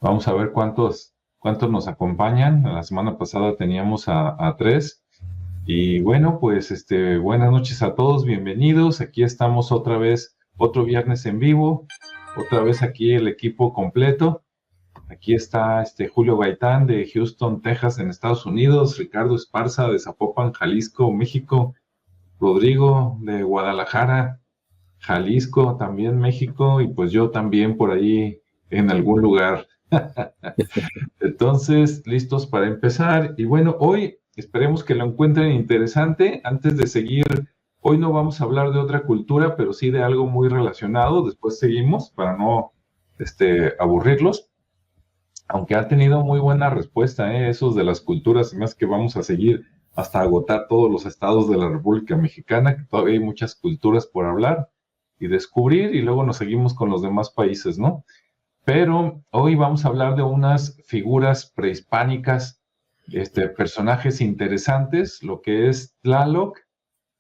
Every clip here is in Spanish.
Vamos a ver cuántos nos acompañan. La semana pasada teníamos a tres. Y bueno, pues buenas noches a todos, bienvenidos. Aquí estamos otra vez, otro viernes en vivo, otra vez aquí el equipo completo. Aquí está Julio Gaitán de Houston, Texas, en Estados Unidos, Ricardo Esparza de Zapopan, Jalisco, México, Rodrigo de Guadalajara, Jalisco, también México, y pues yo también por ahí en algún lugar. Entonces, listos para empezar. Y bueno, hoy esperemos que lo encuentren interesante. Antes de seguir, hoy no vamos a hablar de otra cultura, pero sí de algo muy relacionado. Después seguimos para no aburrirlos. Aunque ha tenido muy buena respuesta, esos de las culturas, y más que vamos a seguir hasta agotar todos los estados de la República Mexicana, que todavía hay muchas culturas por hablar y descubrir, y luego nos seguimos con los demás países, ¿no? Pero hoy vamos a hablar de unas figuras prehispánicas, personajes interesantes, lo que es Tlaloc,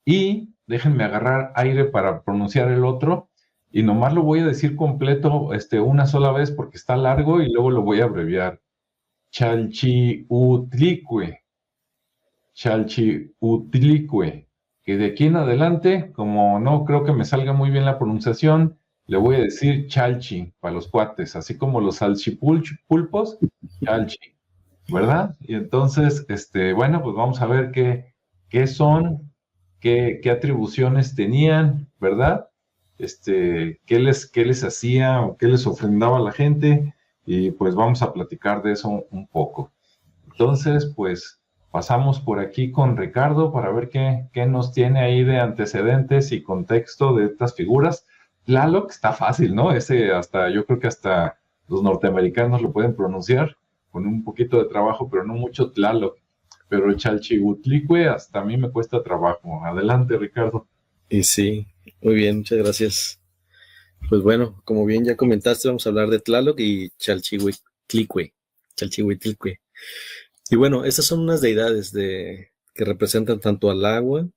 y déjenme agarrar aire para pronunciar el otro, y nomás lo voy a decir completo una sola vez porque está largo y luego lo voy a abreviar. Chalchiutlicue, Chalchiutlicue, que de aquí en adelante, como no creo que me salga muy bien la pronunciación, le voy a decir Chalchi para los cuates, así como los salchipulpos, Chalchi, ¿verdad? Y entonces, bueno, pues vamos a ver qué son, qué atribuciones tenían, ¿verdad? Qué les hacía o qué les ofrendaba a la gente, y pues vamos a platicar de eso un poco. Entonces, pues pasamos por aquí con Ricardo para ver qué nos tiene ahí de antecedentes y contexto de estas figuras. Tlaloc está fácil, ¿no? Ese yo creo que hasta los norteamericanos lo pueden pronunciar con un poquito de trabajo, pero no mucho Tlaloc. Pero el Chalchihuitlicue hasta a mí me cuesta trabajo. Adelante, Ricardo. Y sí, muy bien, muchas gracias. Pues bueno, como bien ya comentaste, vamos a hablar de Tlaloc y Chalchihuitlicue. Chalchihuitlicue. Y bueno, estas son unas deidades que representan tanto al agua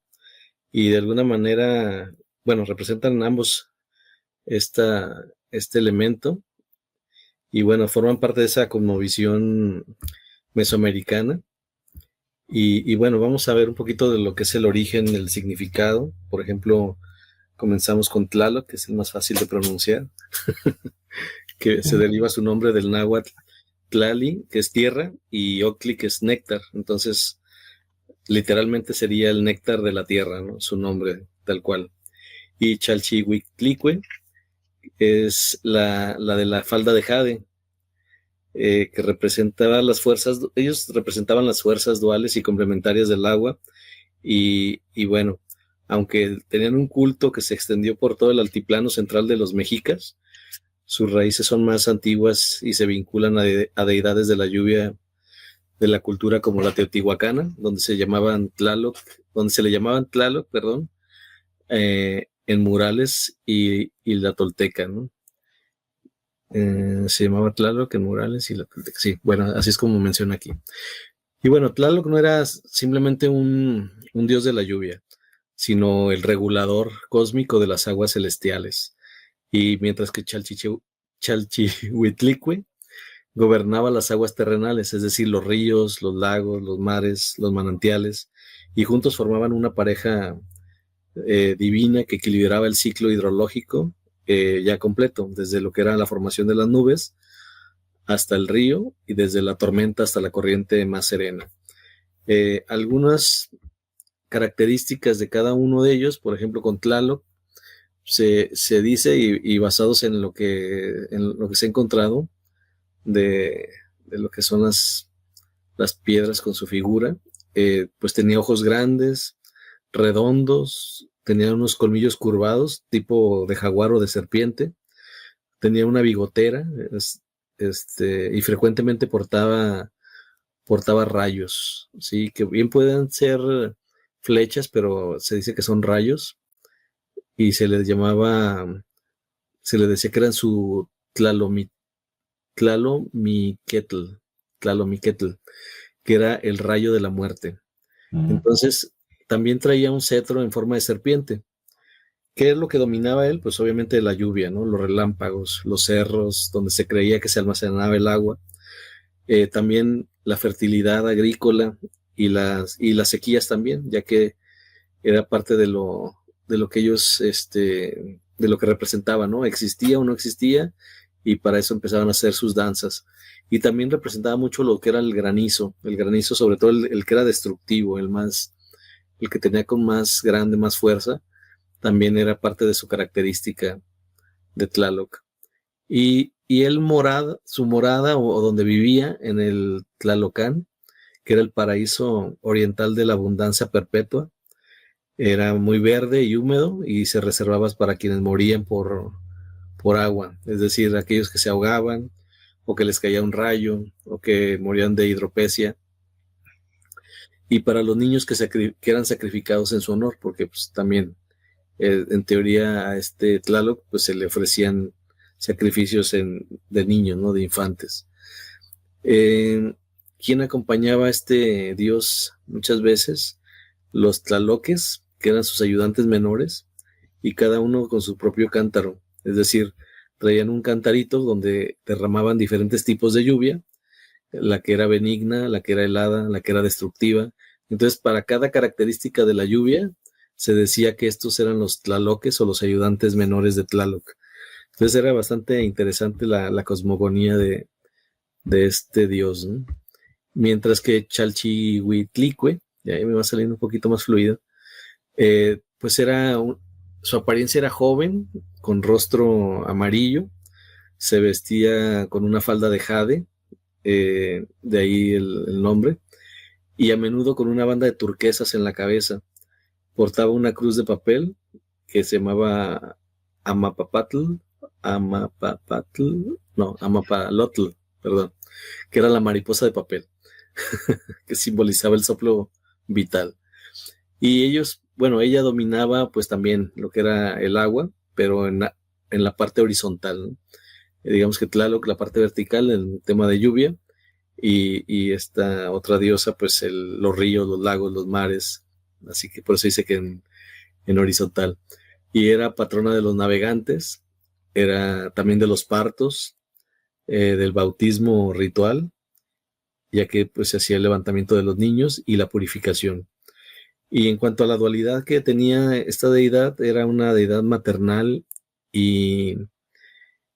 y de alguna manera, bueno, representan ambos este elemento y bueno, forman parte de esa cosmovisión mesoamericana. Y bueno, vamos a ver un poquito de lo que es el origen, el significado. Por ejemplo, comenzamos con Tlaloc, que es el más fácil de pronunciar, que se deriva su nombre del náhuatl Tlali, que es tierra, y Octli, que es néctar. Entonces, literalmente sería el néctar de la tierra, ¿no? Su nombre, tal cual. Y Chalchihuitlicue es la de la falda de jade, que representaba ellos representaban las fuerzas duales y complementarias del agua. Y bueno, aunque tenían un culto que se extendió por todo el altiplano central de los mexicas, sus raíces son más antiguas y se vinculan a deidades de la lluvia de la cultura como la teotihuacana, donde se le llamaban Tlaloc, perdón, en murales y la tolteca, ¿no? Se llamaba Tlaloc en murales y la tolteca. Sí, bueno, así es como menciona aquí. Y bueno, Tlaloc no era simplemente un dios de la lluvia, sino el regulador cósmico de las aguas celestiales. Y mientras que Chalchihuitlicue gobernaba las aguas terrenales, es decir, los ríos, los lagos, los mares, los manantiales, y juntos formaban una pareja divina que equilibraba el ciclo hidrológico ya completo, desde lo que era la formación de las nubes hasta el río y desde la tormenta hasta la corriente más serena. Algunas características de cada uno de ellos, por ejemplo, con Tlaloc, se dice, y basados en lo que se ha encontrado de lo que son las piedras con su figura, pues tenía ojos grandes, redondos, tenía unos colmillos curvados, tipo de jaguar o de serpiente, tenía una bigotera, y frecuentemente portaba rayos, ¿sí? Que bien pueden ser flechas, pero se dice que son rayos, y se les decía que eran su Tlalomiquetl, que era el rayo de la muerte. Entonces, también traía un cetro en forma de serpiente, ¿Qué es lo que dominaba él? Pues obviamente la lluvia, ¿no? Los relámpagos, los cerros, donde se creía que se almacenaba el agua. También la fertilidad agrícola y las sequías también, ya que era parte de lo que ellos, de lo que representaba, ¿no? Existía o no existía, y para eso empezaban a hacer sus danzas. Y también representaba mucho lo que era el granizo sobre todo el que era destructivo, el que tenía con más grande, más fuerza, también era parte de su característica de Tlaloc. Y su morada o donde vivía en el Tlalocán, que era el paraíso oriental de la abundancia perpetua, era muy verde y húmedo y se reservaba para quienes morían por agua, es decir, aquellos que se ahogaban o que les caía un rayo o que morían de hidropesia, y para los niños que eran sacrificados en su honor, porque pues también en teoría a este Tlaloc pues se le ofrecían sacrificios de niños, ¿no? De infantes. ¿Quién acompañaba a este dios muchas veces? Los tlaloques, que eran sus ayudantes menores, y cada uno con su propio cántaro, es decir, traían un cantarito donde derramaban diferentes tipos de lluvia, la que era benigna, la que era helada, la que era destructiva. Entonces, para cada característica de la lluvia, se decía que estos eran los tlaloques o los ayudantes menores de Tlaloc. Entonces era bastante interesante la cosmogonía de este dios, ¿no? Mientras que Chalchihuitlicue, y ahí me va saliendo un poquito más fluido, pues su apariencia era joven, con rostro amarillo, se vestía con una falda de jade, de ahí el nombre, y a menudo con una banda de turquesas en la cabeza. Portaba una cruz de papel que se llamaba Amapapatl, Amapalotl, perdón, que era la mariposa de papel, que simbolizaba el soplo vital. Y ella dominaba pues también lo que era el agua, pero en la parte horizontal, ¿no? Digamos que Tlaloc, la parte vertical, el tema de lluvia, y esta otra diosa, pues los ríos, los lagos, los mares, así que por eso dice que en horizontal. Y era patrona de los navegantes, era también de los partos, del bautismo ritual, ya que pues se hacía el levantamiento de los niños y la purificación. Y en cuanto a la dualidad que tenía esta deidad, era una deidad maternal,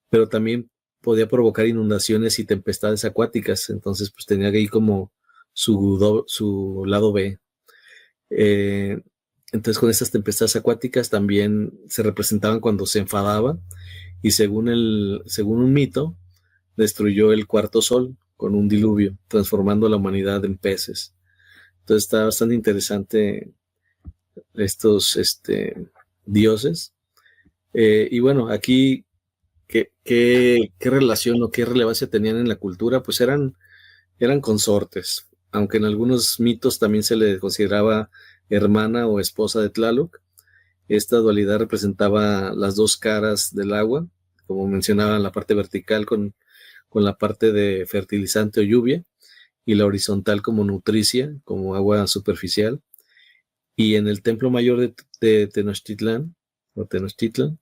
pero también podía provocar inundaciones y tempestades acuáticas. Entonces, pues tenía ahí como su lado B. Entonces, con estas tempestades acuáticas también se representaban cuando se enfadaba, y según un mito, destruyó el cuarto sol con un diluvio, transformando a la humanidad en peces. Entonces está bastante interesante estos dioses. Y bueno, aquí, ¿qué relación o qué relevancia tenían en la cultura? Pues eran consortes, aunque en algunos mitos también se le consideraba hermana o esposa de Tlaloc. Esta dualidad representaba las dos caras del agua, como mencionaba, la parte vertical con la parte de fertilizante o lluvia, y la horizontal como nutricia, como agua superficial. Y en el templo mayor de Tenochtitlan, o Tenochtitlan,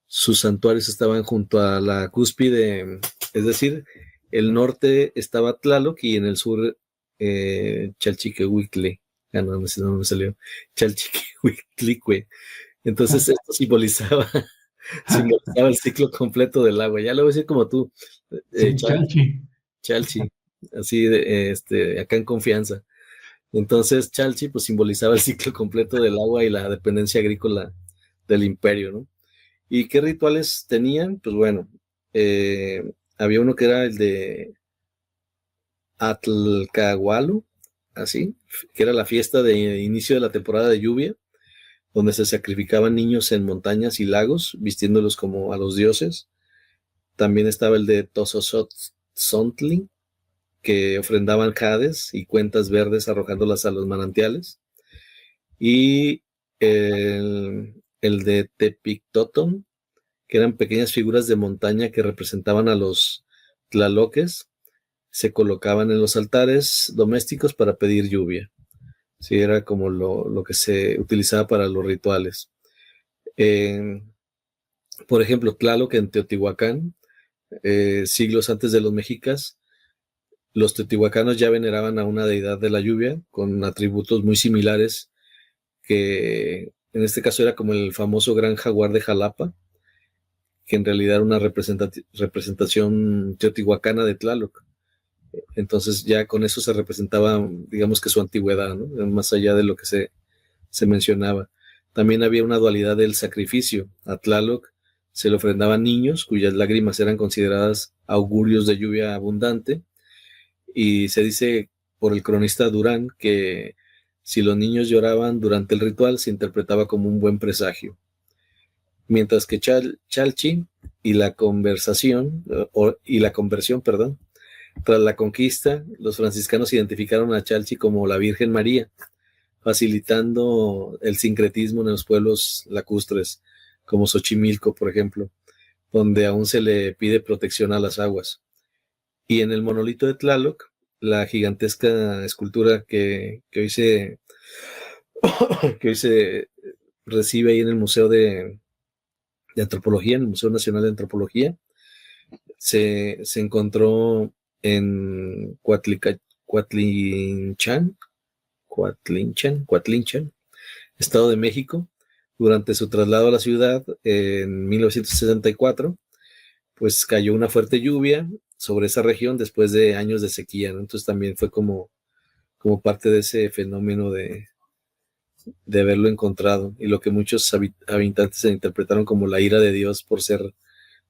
sus santuarios estaban junto a la cúspide, es decir, el norte estaba Tlaloc y en el sur Chalchiquehuitle. No me salió. Chalchiquehuitlicue. Entonces esto simbolizaba el ciclo completo del agua. Ya lo voy a decir como tú, Sí, Chalchi. Chalchi, así acá en confianza. Entonces Chalchi pues simbolizaba el ciclo completo del agua y la dependencia agrícola del imperio, ¿no? ¿Y qué rituales tenían? Pues bueno, había uno que era el de Atlcahualo, así, que era la fiesta de inicio de la temporada de lluvia, donde se sacrificaban niños en montañas y lagos, vistiéndolos como a los dioses. También estaba el de Tozosontli, que ofrendaban jades y cuentas verdes arrojándolas a los manantiales. Y el de Tepictoton, que eran pequeñas figuras de montaña que representaban a los tlaloques, se colocaban en los altares domésticos para pedir lluvia. Sí, era como lo que se utilizaba para los rituales. Eh, por ejemplo, Tlaloc en Teotihuacán, siglos antes de los mexicas, los teotihuacanos ya veneraban a una deidad de la lluvia con atributos muy similares, que en este caso era como el famoso gran jaguar de Jalapa, que en realidad era una representación teotihuacana de Tlaloc. Entonces ya con eso se representaba, digamos que su antigüedad, ¿no? Más allá de lo que se mencionaba. También había una dualidad del sacrificio. A Tlaloc se le ofrendaban niños cuyas lágrimas eran consideradas augurios de lluvia abundante, y se dice por el cronista Durán que si los niños lloraban durante el ritual se interpretaba como un buen presagio. Mientras que Chalchi y la conversión, perdón, tras la conquista, los franciscanos identificaron a Chalchi como la Virgen María, facilitando el sincretismo en los pueblos lacustres, como Xochimilco, por ejemplo, donde aún se le pide protección a las aguas. Y en el monolito de Tlaloc, la gigantesca escultura que hoy se recibe ahí en el Museo de Antropología, en el Museo Nacional de Antropología, se encontró en Coatlinchan, Estado de México, durante su traslado a la ciudad en 1964. Pues cayó una fuerte lluvia sobre esa región después de años de sequía, ¿no? Entonces también fue como parte de ese fenómeno de haberlo encontrado, y lo que muchos habitantes se interpretaron como la ira de Dios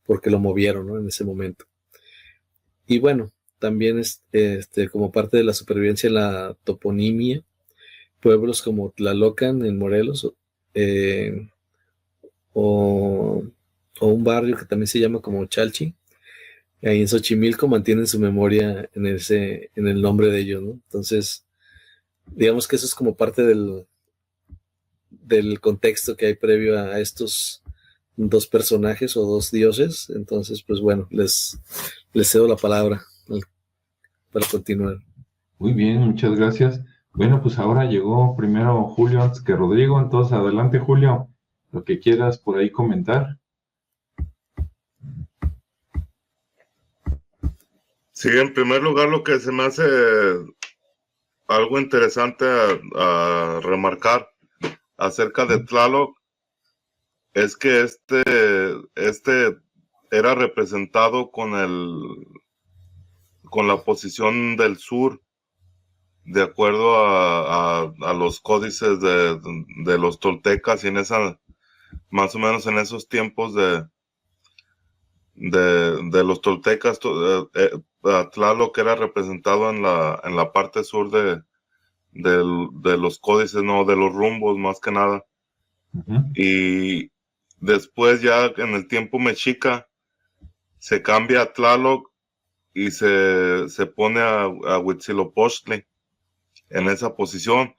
porque lo movieron, ¿no? En ese momento. Y bueno, también como parte de la supervivencia en la toponimia, pueblos como Tlalocan en Morelos, o un barrio que también se llama como Chalchi, ahí en Xochimilco, mantienen su memoria en el nombre de ellos, ¿no? Entonces, digamos que eso es como parte del contexto que hay previo a estos dos personajes o dos dioses. Entonces, pues bueno, les cedo la palabra para continuar. Muy bien, muchas gracias. Bueno, pues ahora llegó primero Julio antes que Rodrigo, entonces adelante, Julio, lo que quieras por ahí comentar. Sí, en primer lugar, lo que se me hace algo interesante a remarcar acerca de Tlaloc es que este era representado con la posición del sur, de acuerdo a los códices de los toltecas, y más o menos en esos tiempos de los toltecas, Tlaloc era representado en la parte sur de los códices, no, de los rumbos más que nada. Uh-huh. Y después ya en el tiempo mexica se cambia a Tlaloc y se pone a Huitzilopochtli en esa posición.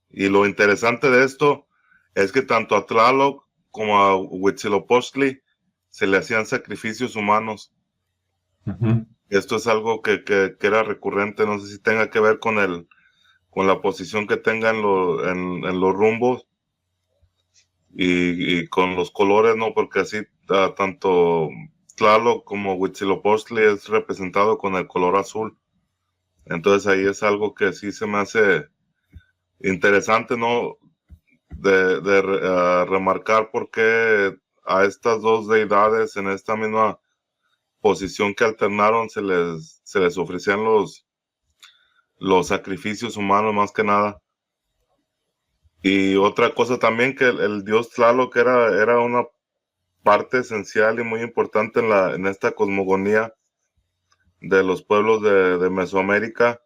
Y lo interesante de esto es que tanto a Tlaloc como a Huitzilopochtli se le hacían sacrificios humanos. Uh-huh. Esto es algo que era recurrente, no sé si tenga que ver con la posición que tenga en los rumbos y con los colores, ¿no? Porque así tanto Tlaloc como Huitzilopochtli es representado con el color azul. Entonces ahí es algo que sí se me hace interesante, ¿no? De remarcar por qué a estas dos deidades en esta misma posición que alternaron se les ofrecían los sacrificios humanos más que nada. Y otra cosa también, que el dios Tlaloc era una parte esencial y muy importante en esta cosmogonía de los pueblos de Mesoamérica,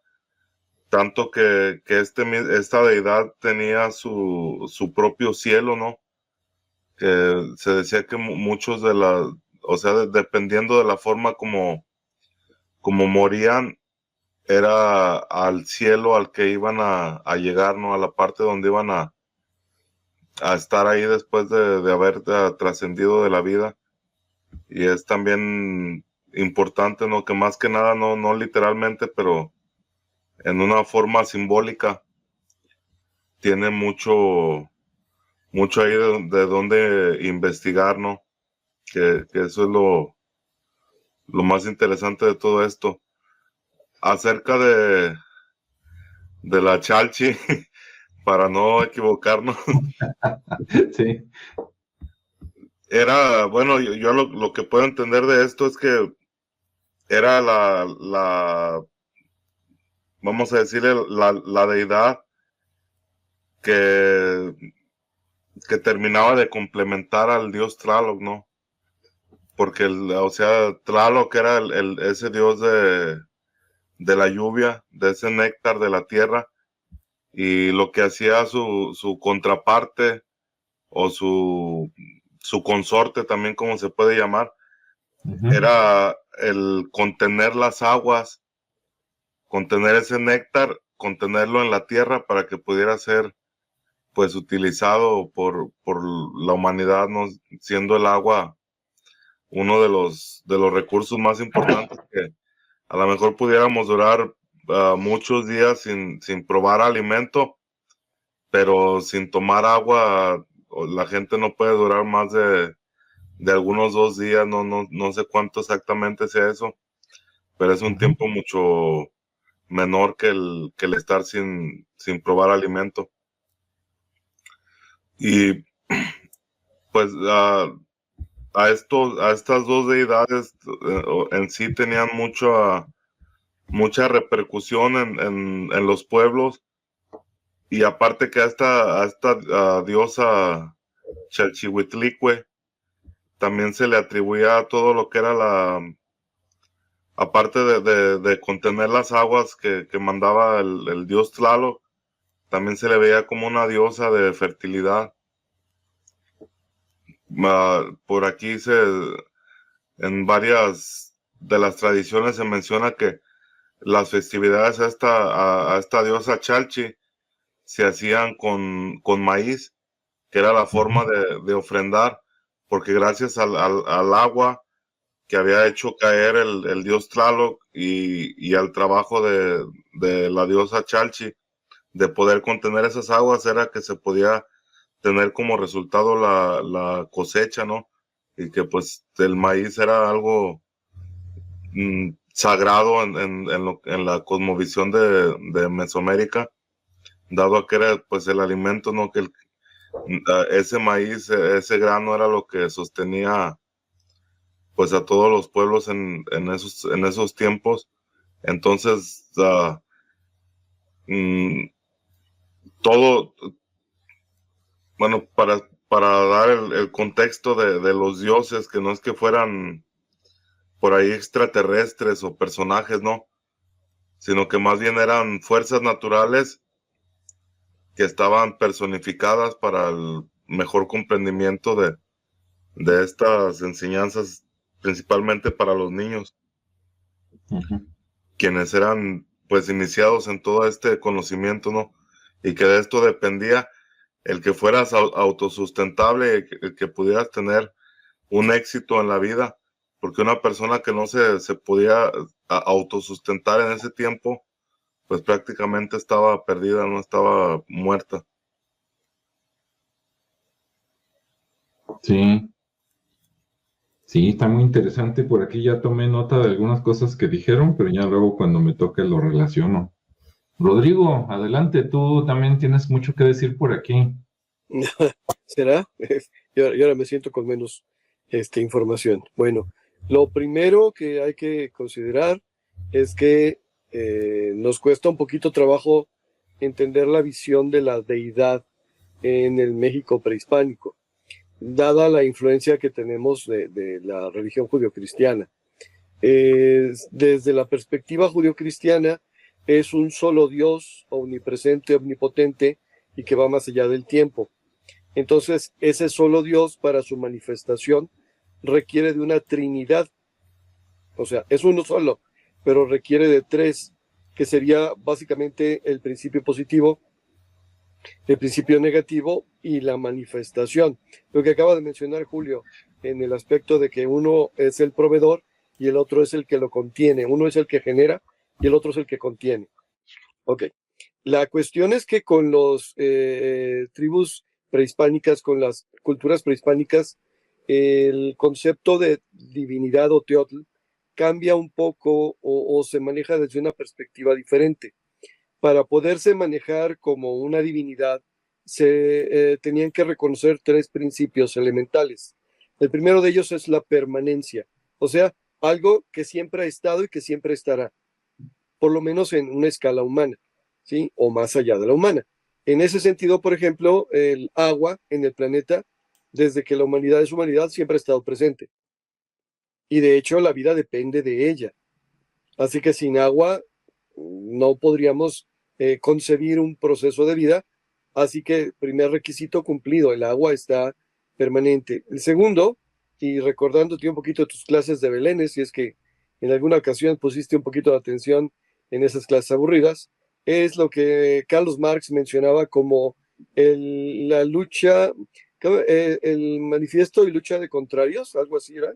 tanto que esta deidad tenía su propio cielo, ¿no? Que se decía que muchos o sea, dependiendo de la forma como morían, era al cielo al que iban a llegar, ¿no? A la parte donde iban a estar ahí después de haber trascendido de la vida. Y es también importante, ¿no? Que más que nada, no literalmente, pero en una forma simbólica, tiene mucho mucho ahí de dónde investigar, ¿no? Que eso es lo más interesante de todo esto. Acerca de la Chalchi, para no equivocarnos, Sí. era, bueno, yo lo que puedo entender de esto es que era vamos a decirle, la deidad que terminaba de complementar al dios Tlaloc, ¿no? Porque, o sea, Tlaloc era ese dios de la lluvia, de ese néctar de la tierra, y lo que hacía su contraparte o su consorte también, como se puede llamar, era el contener las aguas, contener ese néctar, contenerlo en la tierra para que pudiera ser pues utilizado por la humanidad, ¿no? Siendo el agua uno de los recursos más importantes, que a lo mejor pudiéramos durar muchos días sin probar alimento, pero sin tomar agua la gente no puede durar más de algunos 2 días, no sé cuánto exactamente sea eso, pero es un tiempo mucho menor que el estar sin probar alimento. Y pues a estas dos deidades en sí tenían mucha repercusión en los pueblos, y aparte que a esta diosa Chalchihuitlicue también se le atribuía todo lo que era aparte de contener las aguas que mandaba el dios Tlaloc, también se le veía como una diosa de fertilidad. Por aquí en varias de las tradiciones se menciona que las festividades a esta diosa Chalchi se hacían con maíz, que era la forma de ofrendar, porque gracias al agua que había hecho caer el dios Tlaloc y al trabajo de la diosa Chalchi de poder contener esas aguas, era que se podía tener como resultado la cosecha, ¿no? Y que pues el maíz era algo sagrado en la cosmovisión de Mesoamérica, dado a que era pues el alimento, ¿no? Que ese maíz, ese grano era lo que sostenía pues a todos los pueblos en esos tiempos. Entonces, todo, bueno, para dar el contexto de los dioses, que no es que fueran por ahí extraterrestres o personajes, ¿no? Sino que más bien eran fuerzas naturales que estaban personificadas para el mejor comprendimiento de estas enseñanzas, principalmente para los niños, quienes eran pues iniciados en todo este conocimiento, ¿no? Y que de esto dependía el que fueras autosustentable, el que pudieras tener un éxito en la vida, porque una persona que no se podía autosustentar en ese tiempo, pues prácticamente estaba perdida, no estaba muerta. Sí, sí, está muy interesante. Por aquí ya tomé nota de algunas cosas que dijeron, pero ya luego cuando me toque lo relaciono. Rodrigo, adelante, tú también tienes mucho que decir por aquí. ¿Será? Yo ahora me siento con menos información. Bueno, lo primero que hay que considerar es que nos cuesta un poquito trabajo entender la visión de la deidad en el México prehispánico, dada la influencia que tenemos de la religión judio-cristiana. Desde la perspectiva judio-cristiana, es un solo Dios omnipresente, omnipotente y que va más allá del tiempo. Entonces, ese solo Dios para su manifestación requiere de una trinidad. O sea, es uno solo, pero requiere de tres, que sería básicamente el principio positivo, el principio negativo y la manifestación. Lo que acaba de mencionar Julio, en el aspecto de que uno es el proveedor y el otro es el que lo contiene. Uno es el que genera y el otro es el que contiene. Ok. La cuestión es que con los tribus prehispánicas con las culturas prehispánicas, el concepto de divinidad o teotl cambia un poco o se maneja desde una perspectiva diferente. Para poderse manejar como una divinidad, se tenían que reconocer tres principios elementales. El primero de ellos es la permanencia, o sea, algo que siempre ha estado y que siempre estará, por lo menos en una escala humana, ¿sí? O más allá de la humana. En ese sentido, por ejemplo, el agua en el planeta, desde que la humanidad es humanidad, siempre ha estado presente. Y de hecho, la vida depende de ella. Así que sin agua no podríamos concebir un proceso de vida. Así que primer requisito cumplido, el agua está permanente. El segundo, y recordándote un poquito de tus clases de Belénes, si es que en alguna ocasión pusiste un poquito de atención en esas clases aburridas, es lo que Carlos Marx mencionaba como la lucha, el manifiesto y lucha de contrarios, algo así era,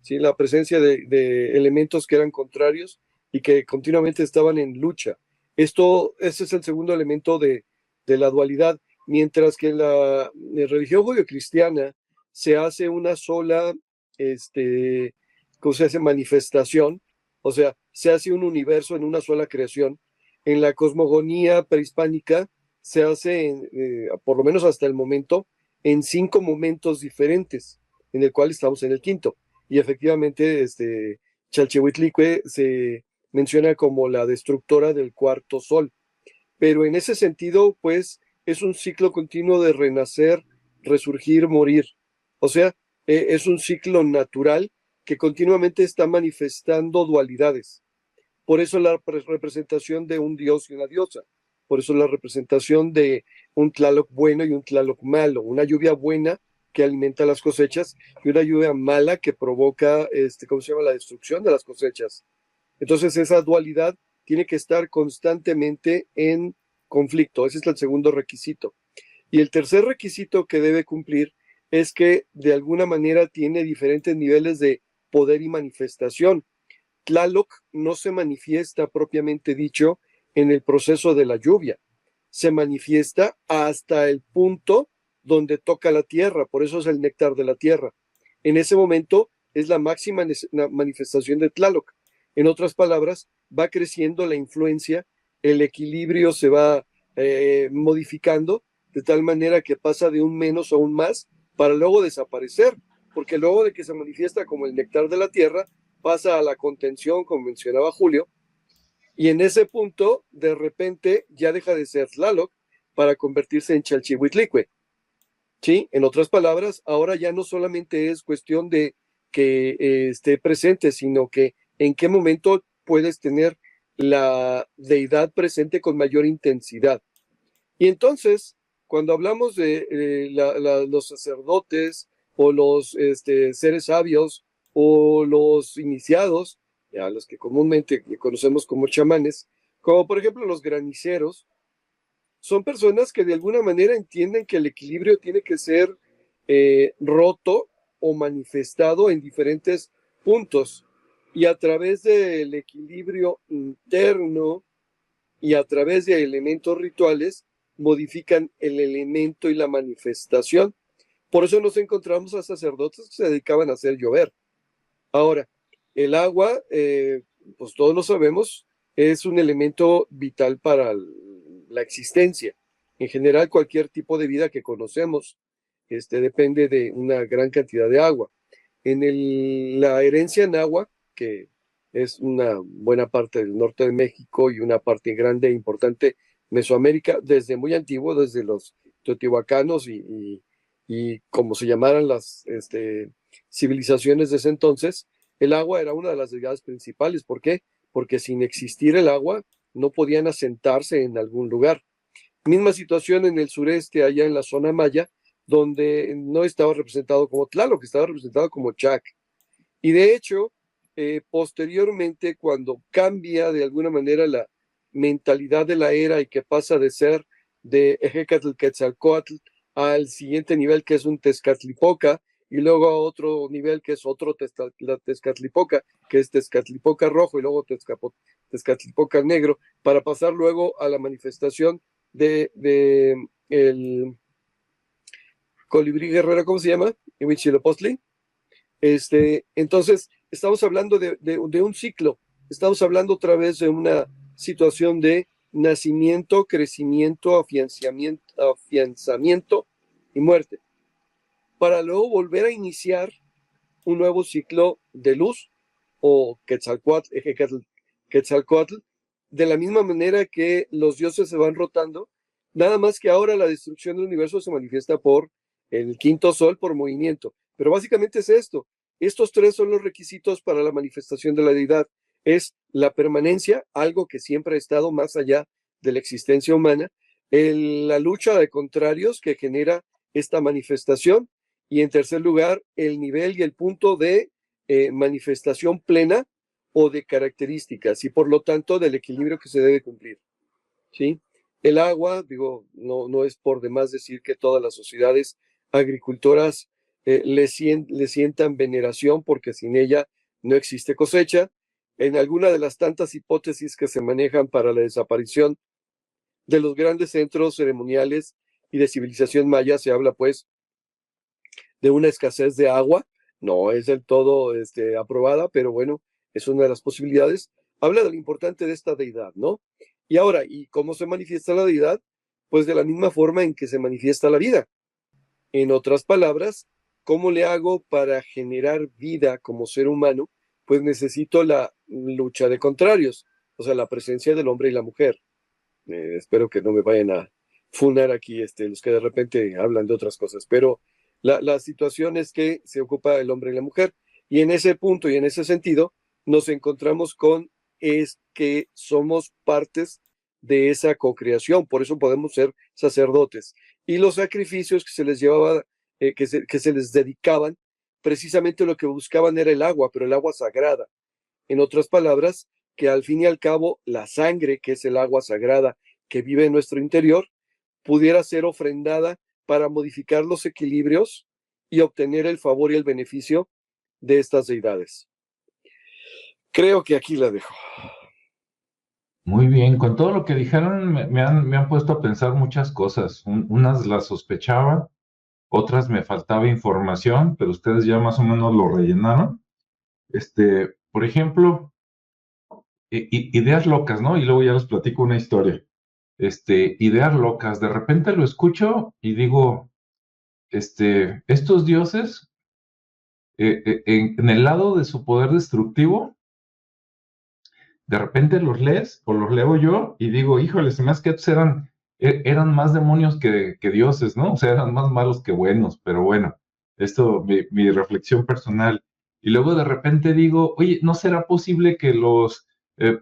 ¿sí? La presencia de elementos que eran contrarios y que continuamente estaban en lucha. Ese es el segundo elemento de la dualidad, mientras que en la religión judio-cristiana se hace una sola, ¿cómo se hace? Manifestación, o sea, se hace un universo en una sola creación. En la cosmogonía prehispánica se hace, por lo menos hasta el momento, en 5 momentos diferentes, en el cual estamos en el quinto. Y efectivamente, Chalchihuitlicue se menciona como la destructora del cuarto sol. Pero en ese sentido, pues, es un ciclo continuo de renacer, resurgir, morir. O sea, es un ciclo natural que continuamente está manifestando dualidades. Por eso la representación de un dios y una diosa. Por eso la representación de un Tlaloc bueno y un Tlaloc malo. Una lluvia buena que alimenta las cosechas y una lluvia mala que provoca, ¿cómo se llama? La destrucción de las cosechas. Entonces esa dualidad tiene que estar constantemente en conflicto. Ese es el segundo requisito. Y el tercer requisito que debe cumplir es que de alguna manera tiene diferentes niveles de poder y manifestación. Tlaloc no se manifiesta propiamente dicho en el proceso de la lluvia. Se manifiesta hasta el punto donde toca la tierra, por eso es el néctar de la tierra. En ese momento es la máxima manifestación de Tlaloc. En otras palabras, va creciendo la influencia, el equilibrio se va modificando de tal manera que pasa de un menos a un más para luego desaparecer, porque luego de que se manifiesta como el néctar de la tierra, pasa a la contención, como mencionaba Julio, y en ese punto, de repente, ya deja de ser Tlaloc para convertirse en Chalchihuitlicue. ¿Sí? En otras palabras, ahora ya no solamente es cuestión de que esté presente, sino que en qué momento puedes tener la deidad presente con mayor intensidad. Y entonces, cuando hablamos de los sacerdotes o los seres sabios o los iniciados, a los que comúnmente conocemos como chamanes, como por ejemplo los graniceros, son personas que de alguna manera entienden que el equilibrio tiene que ser roto o manifestado en diferentes puntos. Y a través del equilibrio interno y a través de elementos rituales, modifican el elemento y la manifestación. Por eso nos encontramos a sacerdotes que se dedicaban a hacer llover. Ahora, el agua, pues todos lo sabemos, es un elemento vital para la existencia. En general, cualquier tipo de vida que conocemos depende de una gran cantidad de agua. En la herencia náhuatl, que es una buena parte del norte de México y una parte grande e importante Mesoamérica, desde muy antiguo, desde los teotihuacanos y como se llamaran las civilizaciones de ese entonces, el agua era una de las deidades principales. ¿Por qué? Porque sin existir el agua no podían asentarse en algún lugar. Misma situación en el sureste, allá en la zona maya, donde no estaba representado como Tlaloc, estaba representado como Chac. Y de hecho, posteriormente, cuando cambia de alguna manera la mentalidad de la era y que pasa de ser de Ejecatl Quetzalcoatl al siguiente nivel, que es un Tezcatlipoca, y luego a otro nivel que es otro Tezcatlipoca, que es Tezcatlipoca rojo, y luego Tezcatlipoca negro, para pasar luego a la manifestación de el colibrí guerrero, ¿cómo se llama? En Huitzilopochtli. Entonces, estamos hablando de un ciclo, estamos hablando otra vez de una situación de nacimiento, crecimiento, afianzamiento y muerte, para luego volver a iniciar un nuevo ciclo de luz o Quetzalcóatl, de la misma manera que los dioses se van rotando, nada más que ahora la destrucción del universo se manifiesta por el quinto sol, por movimiento. Pero básicamente es esto. Estos tres son los requisitos para la manifestación de la deidad. Es la permanencia, algo que siempre ha estado más allá de la existencia humana, la lucha de contrarios que genera esta manifestación, y en tercer lugar, el nivel y el punto de manifestación plena o de características, y por lo tanto del equilibrio que se debe cumplir. ¿Sí? El agua, digo, no es por demás decir que todas las sociedades agricultoras le sientan veneración, porque sin ella no existe cosecha. En alguna de las tantas hipótesis que se manejan para la desaparición de los grandes centros ceremoniales y de civilización maya, se habla pues de una escasez de agua. No es del todo aprobada, pero bueno, es una de las posibilidades. Habla de lo importante de esta deidad, ¿no? Y ahora, ¿y cómo se manifiesta la deidad? Pues de la misma forma en que se manifiesta la vida. En otras palabras, ¿cómo le hago para generar vida como ser humano? Pues necesito la lucha de contrarios, o sea, la presencia del hombre y la mujer. Espero que no me vayan a funar aquí los que de repente hablan de otras cosas, pero la situación es que se ocupa el hombre y la mujer, y en ese punto y en ese sentido nos encontramos con es que somos partes de esa cocreación, por eso podemos ser sacerdotes. Y los sacrificios que se les llevaba, que se les dedicaban, precisamente lo que buscaban era el agua, pero el agua sagrada. En otras palabras, que al fin y al cabo la sangre, que es el agua sagrada que vive en nuestro interior, pudiera ser ofrendada para modificar los equilibrios y obtener el favor y el beneficio de estas deidades. Creo que aquí la dejo. Muy bien, con todo lo que dijeron me han puesto a pensar muchas cosas. Unas las sospechaba, otras me faltaba información, pero ustedes ya más o menos lo rellenaron. Por ejemplo, ideas locas, ¿no? Y luego ya les platico una historia. Ideas locas, de repente lo escucho y digo, estos dioses, en el lado de su poder destructivo, de repente los lees o los leo yo y digo, híjole, se me hace que estos eran más demonios que dioses, ¿no? O sea, eran más malos que buenos, pero bueno, esto, mi reflexión personal. Y luego de repente digo, oye, ¿no será posible que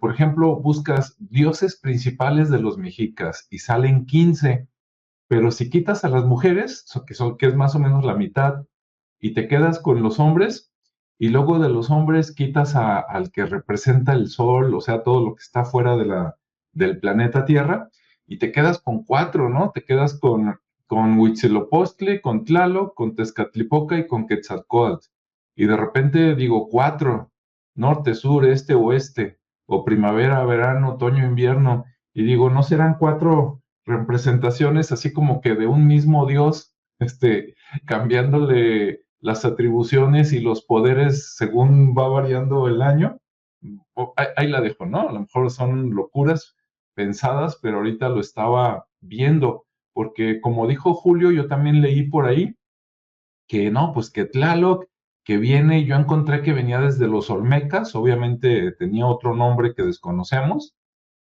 por ejemplo, buscas dioses principales de los mexicas y salen 15, pero si quitas a las mujeres, que es más o menos la mitad, y te quedas con los hombres, y luego de los hombres quitas al que representa el sol, o sea, todo lo que está fuera del planeta Tierra, y te quedas con 4, ¿no? Te quedas con Huitzilopochtli, con Tlaloc, con Tezcatlipoca y con Quetzalcóatl. Y de repente digo 4, norte, sur, este, oeste, o primavera, verano, otoño, invierno, y digo, ¿no serán 4 representaciones así como que de un mismo Dios, cambiándole las atribuciones y los poderes según va variando el año? Ahí la dejo, ¿no? A lo mejor son locuras pensadas, pero ahorita lo estaba viendo, porque como dijo Julio, yo también leí por ahí que no, pues que Tlaloc, que viene, yo encontré que venía desde los Olmecas, obviamente tenía otro nombre que desconocemos,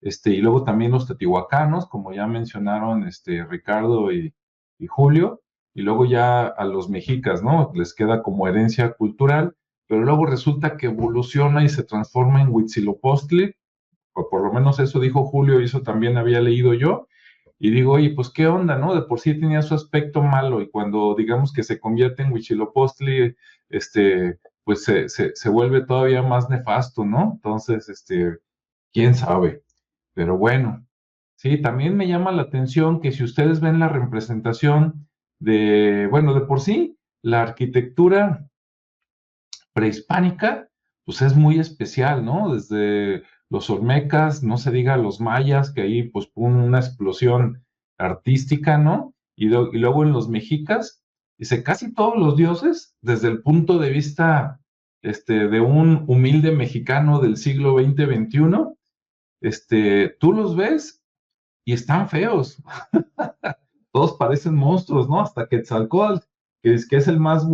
y luego también los teotihuacanos, como ya mencionaron Ricardo y Julio, y luego ya a los mexicas, ¿no? Les queda como herencia cultural, pero luego resulta que evoluciona y se transforma en Huitzilopochtli, o por lo menos eso dijo Julio y eso también había leído yo, y digo, oye, pues qué onda, ¿no? De por sí tenía su aspecto malo, y cuando digamos que se convierte en Huitzilopochtli, pues se vuelve todavía más nefasto, ¿no? Entonces, quién sabe. Pero bueno, sí, también me llama la atención que si ustedes ven la representación bueno, de por sí, la arquitectura prehispánica, pues es muy especial, ¿no? Desde los olmecas, no se diga los mayas, que ahí pues hubo una explosión artística, ¿no? Y luego en los mexicas, Dice, casi todos los dioses, desde el punto de vista de un humilde mexicano del siglo XX-XXI, tú los ves y están feos. Todos parecen monstruos, ¿no? Hasta Quetzalcóatl, que es el más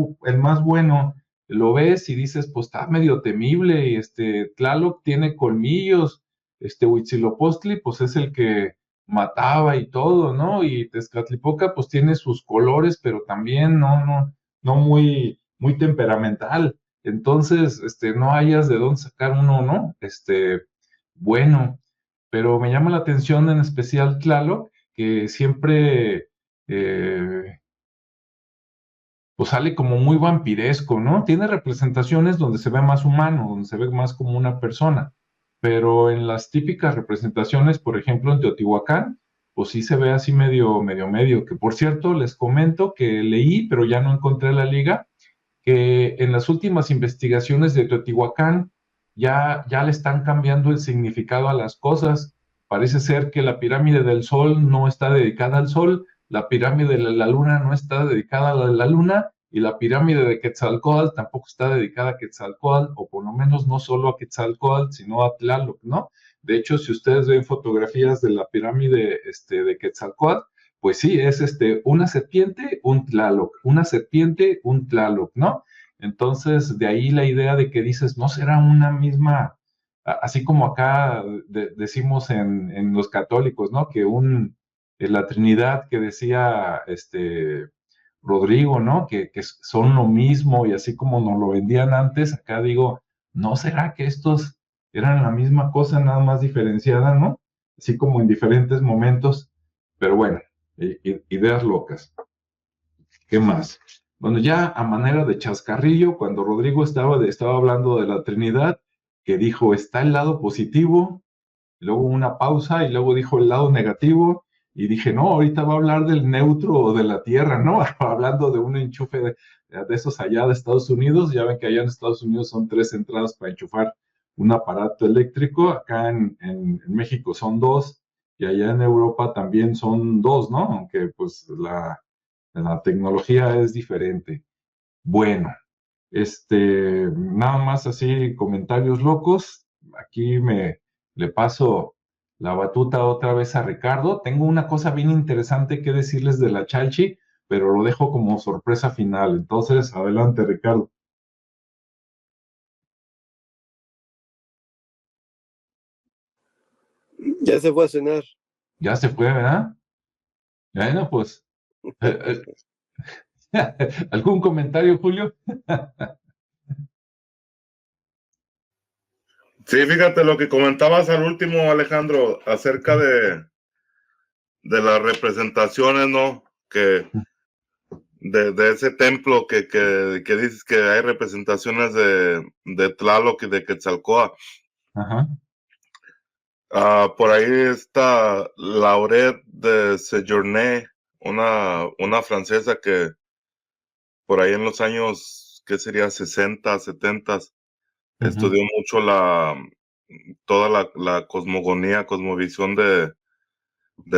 bueno, lo ves y dices, pues está medio temible, y Tlaloc tiene colmillos, Huitzilopochtli, pues es el que mataba y todo, ¿no? Y Tezcatlipoca, pues tiene sus colores, pero también no muy temperamental. Entonces, no hayas de dónde sacar uno, ¿no? Bueno, pero me llama la atención en especial Tlaloc, que siempre pues sale como muy vampiresco, ¿no? Tiene representaciones donde se ve más humano, donde se ve más como una persona, pero en las típicas representaciones, por ejemplo, en Teotihuacán, pues sí se ve así medio, que por cierto, les comento que leí, pero ya no encontré la liga, que en las últimas investigaciones de Teotihuacán ya le están cambiando el significado a las cosas. Parece ser que la pirámide del Sol no está dedicada al Sol, la pirámide de la Luna no está dedicada a la Luna, y la pirámide de Quetzalcóatl tampoco está dedicada a Quetzalcóatl, o por lo menos no solo a Quetzalcóatl, sino a Tlaloc, ¿no? De hecho, si ustedes ven fotografías de la pirámide de Quetzalcóatl, pues sí, es una serpiente, un Tlaloc, una serpiente, un Tlaloc, ¿no? Entonces, de ahí la idea de que dices, no será una misma, así como acá decimos en los católicos, ¿no? Que la Trinidad que decía Rodrigo, ¿no? Que son lo mismo y así como nos lo vendían antes, acá digo, ¿no será que estos eran la misma cosa, nada más diferenciada, ¿no? Así como en diferentes momentos, pero bueno, ideas locas. ¿Qué más? Bueno, ya a manera de chascarrillo, cuando Rodrigo estaba hablando de la Trinidad, que dijo, está el lado positivo, luego una pausa y luego dijo el lado negativo, y dije, no, ahorita va a hablar del neutro o de la Tierra, ¿no? Hablando de un enchufe de esos allá de Estados Unidos, ya ven que allá en Estados Unidos son 3 entradas para enchufar un aparato eléctrico, acá en México son 2, y allá en Europa también son 2, ¿no? Aunque pues la tecnología es diferente. Bueno, nada más así comentarios locos. Aquí le paso la batuta otra vez a Ricardo. Tengo una cosa bien interesante que decirles de la Chalchi, pero lo dejo como sorpresa final. Entonces, adelante, Ricardo. Ya se fue a cenar. Ya se fue, ¿verdad? Bueno, pues, ¿algún comentario, Julio? Sí, fíjate lo que comentabas al último, Alejandro, acerca de las representaciones, ¿no? Que de ese templo que dices que hay representaciones de Tlaloc y de Quetzalcóatl. Ajá. Por ahí está Laurette de Sejourné, una francesa que por ahí en los años, ¿qué sería? 60, 70, estudió mucho toda la cosmovisión de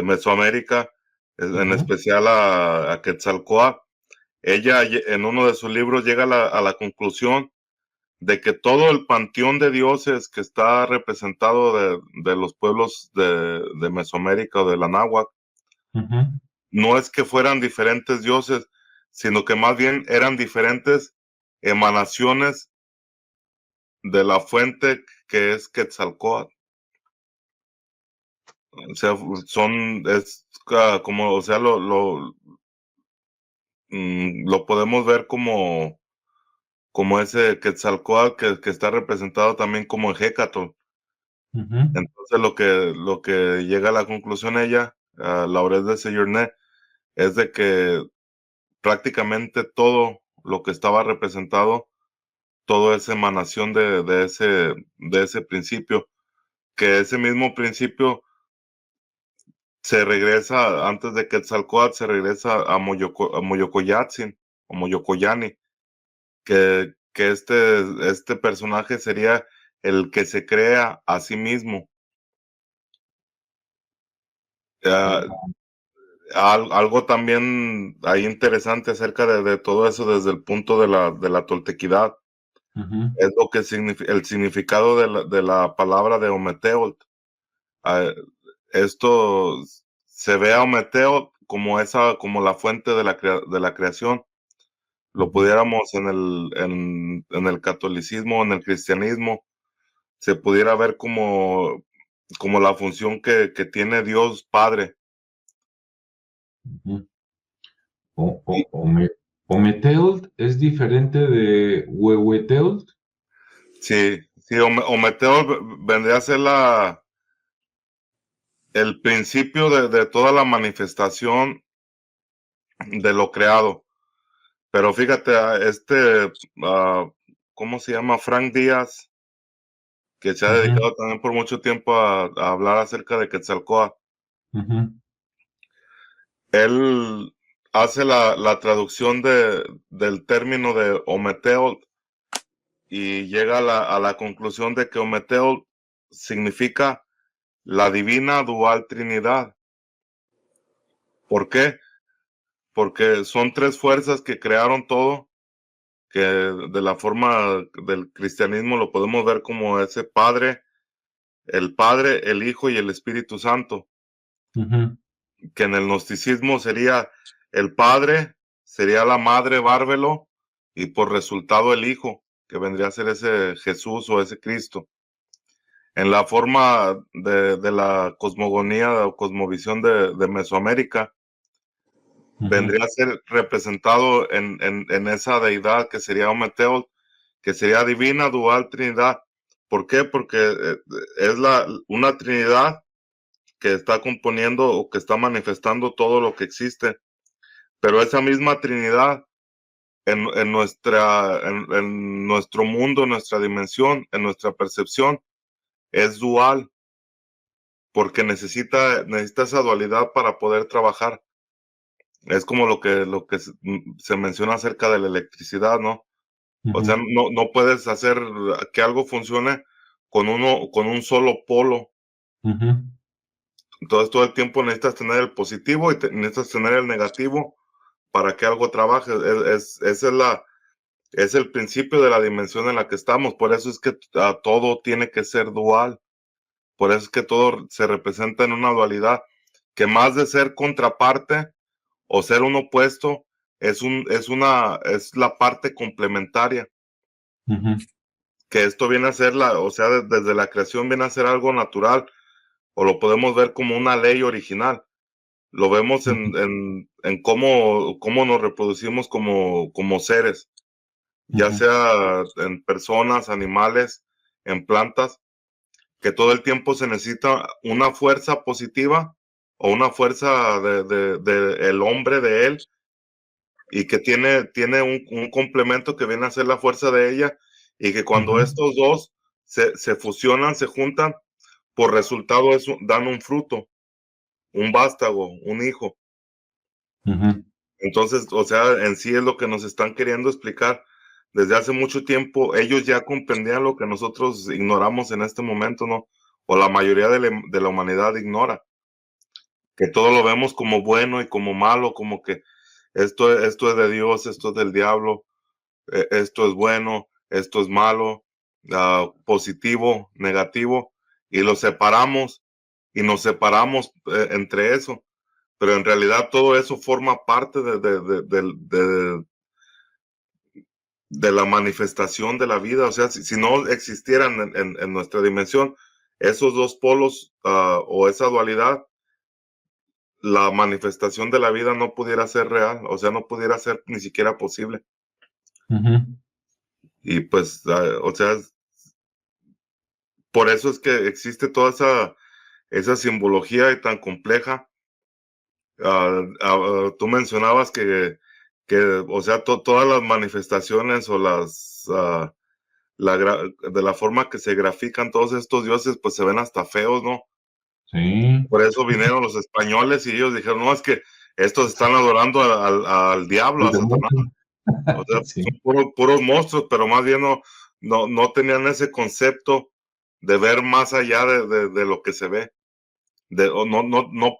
Mesoamérica, en especial a Quetzalcóatl. Ella en uno de sus libros llega a la conclusión de que todo el panteón de dioses que está representado de los pueblos de Mesoamérica o de la náhuatl, no es que fueran diferentes dioses, sino que más bien eran diferentes emanaciones de la fuente que es Quetzalcóatl. O sea, es como, o sea, lo podemos ver como ese Quetzalcóatl que está representado también como en Hécatl. Entonces lo que llega a la conclusión ella, Laurette de Sejourné, es de que prácticamente todo lo que estaba representado, todo es emanación de ese principio, que ese mismo principio se regresa, antes de Quetzalcóatl, se regresa a Moyocoyatzin o Moyocoyani, que este personaje sería el que se crea a sí mismo. algo también ahí interesante acerca de todo eso desde el punto de la toltequidad. Es lo que el significado de la palabra de Ometeotl. Esto se ve a Ometeotl como la fuente de la creación. Lo pudiéramos en el catolicismo, en el cristianismo, se pudiera ver como la función que tiene Dios Padre. Ometeotl es diferente de Huehueteotl. Sí, Ometeotl vendría a ser el principio de toda la manifestación de lo creado. Pero fíjate, ¿cómo se llama? Frank Díaz, que se ha dedicado también por mucho tiempo a hablar acerca de Quetzalcóatl. Él hace la traducción del término de Ometeotl y llega a la conclusión de que Ometeotl significa la divina dual Trinidad. ¿Por qué? Porque son tres fuerzas que crearon todo, que de la forma del cristianismo lo podemos ver como ese Padre, el Hijo y el Espíritu Santo. Que en el gnosticismo sería el Padre, sería la Madre Bárbelo, y por resultado el Hijo, que vendría a ser ese Jesús o ese Cristo. En la forma de la cosmogonía o cosmovisión de Mesoamérica, vendría a ser representado en esa deidad que sería Ometeotl, que sería divina dual Trinidad. ¿Por qué? Porque es una Trinidad que está componiendo o que está manifestando todo lo que existe. Pero esa misma Trinidad en nuestro mundo, en nuestra dimensión, en nuestra percepción, es dual, porque necesita esa dualidad para poder trabajar. Es como lo que se menciona acerca de la electricidad, ¿no? O sea, no puedes hacer que algo funcione con un solo polo. Entonces todo el tiempo necesitas tener el positivo y necesitas tener el negativo para que algo trabaje. Es el principio de la dimensión en la que estamos. Por eso es que todo tiene que ser dual. Por eso es que todo se representa en una dualidad, que más de ser contraparte o ser un opuesto, es la parte complementaria. Que esto viene a ser desde la creación viene a ser algo natural, o lo podemos ver como una ley original. Lo vemos en cómo nos reproducimos como seres, ya sea en personas, animales, en plantas, que todo el tiempo se necesita una fuerza positiva o una fuerza de el hombre de él, y que tiene un complemento que viene a ser la fuerza de ella, y que cuando estos dos se fusionan, se juntan, por resultado dan un fruto, un vástago, un hijo. Entonces, o sea, en sí es lo que nos están queriendo explicar. Desde hace mucho tiempo, ellos ya comprendían lo que nosotros ignoramos en este momento, ¿no? O la mayoría de la humanidad ignora. Que todo lo vemos como bueno y como malo, como que esto es de Dios, esto es del diablo, esto es bueno, esto es malo, positivo, negativo, y lo separamos y nos separamos entre eso. Pero en realidad todo eso forma parte de la manifestación de la vida. O sea, si no existieran en nuestra dimensión esos dos polos o esa dualidad, la manifestación de la vida no pudiera ser real, o sea, no pudiera ser ni siquiera posible. Y pues, o sea, por eso es que existe toda esa simbología y tan compleja. Tú mencionabas que o sea, todas las manifestaciones o de la forma que se grafican todos estos dioses, pues se ven hasta feos, ¿no? Sí. Por eso vinieron los españoles y ellos dijeron, no, es que estos están adorando al diablo, a Satanás. O sea, Sí. son puros monstruos, pero más bien no tenían ese concepto de ver más allá de lo que se ve. No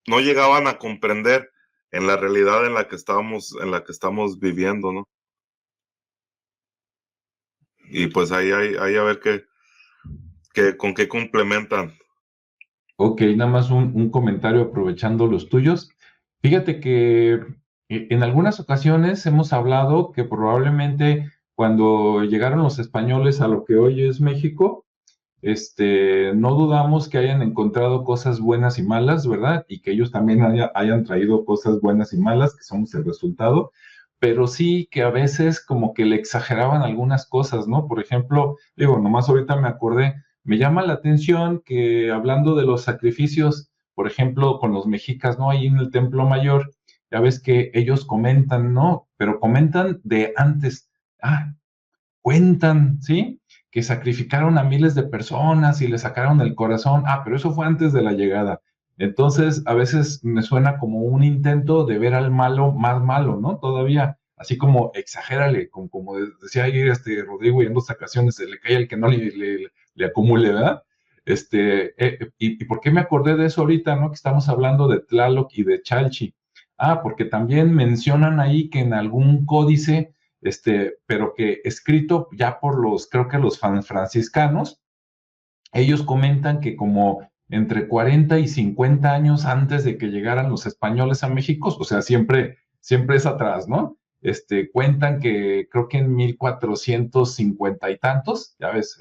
no llegaban a comprender en la realidad en la que estamos viviendo, ¿no? Y pues ahí a ver con qué complementan. Ok, nada más un comentario aprovechando los tuyos. Fíjate que en algunas ocasiones hemos hablado que probablemente cuando llegaron los españoles a lo que hoy es México, no dudamos que hayan encontrado cosas buenas y malas, ¿verdad? Y que ellos también hayan traído cosas buenas y malas, que somos el resultado, pero sí que a veces como que le exageraban algunas cosas, ¿no? Por ejemplo, digo, nomás ahorita me acordé, me llama la atención que hablando de los sacrificios, por ejemplo, con los mexicas, ¿no? Ahí en el Templo Mayor, ya ves que ellos comentan, ¿no? Pero comentan de antes. Ah, cuentan, ¿sí? Que sacrificaron a miles de personas y le sacaron el corazón. Ah, pero eso fue antes de la llegada. Entonces, a veces me suena como un intento de ver al malo más malo, ¿no? Todavía, así como exagérale, como decía ahí Rodrigo, y en 2 ocasiones se le cae el que no le acumule, ¿verdad? ¿Y por qué me acordé de eso ahorita, no? Que estamos hablando de Tlaloc y de Chalchi. Ah, porque también mencionan ahí que en algún códice pero que escrito ya por creo que los franciscanos, ellos comentan que como entre 40 y 50 años antes de que llegaran los españoles a México, o sea, siempre es atrás, ¿no? Cuentan que creo que en 1450 y tantos, ya ves,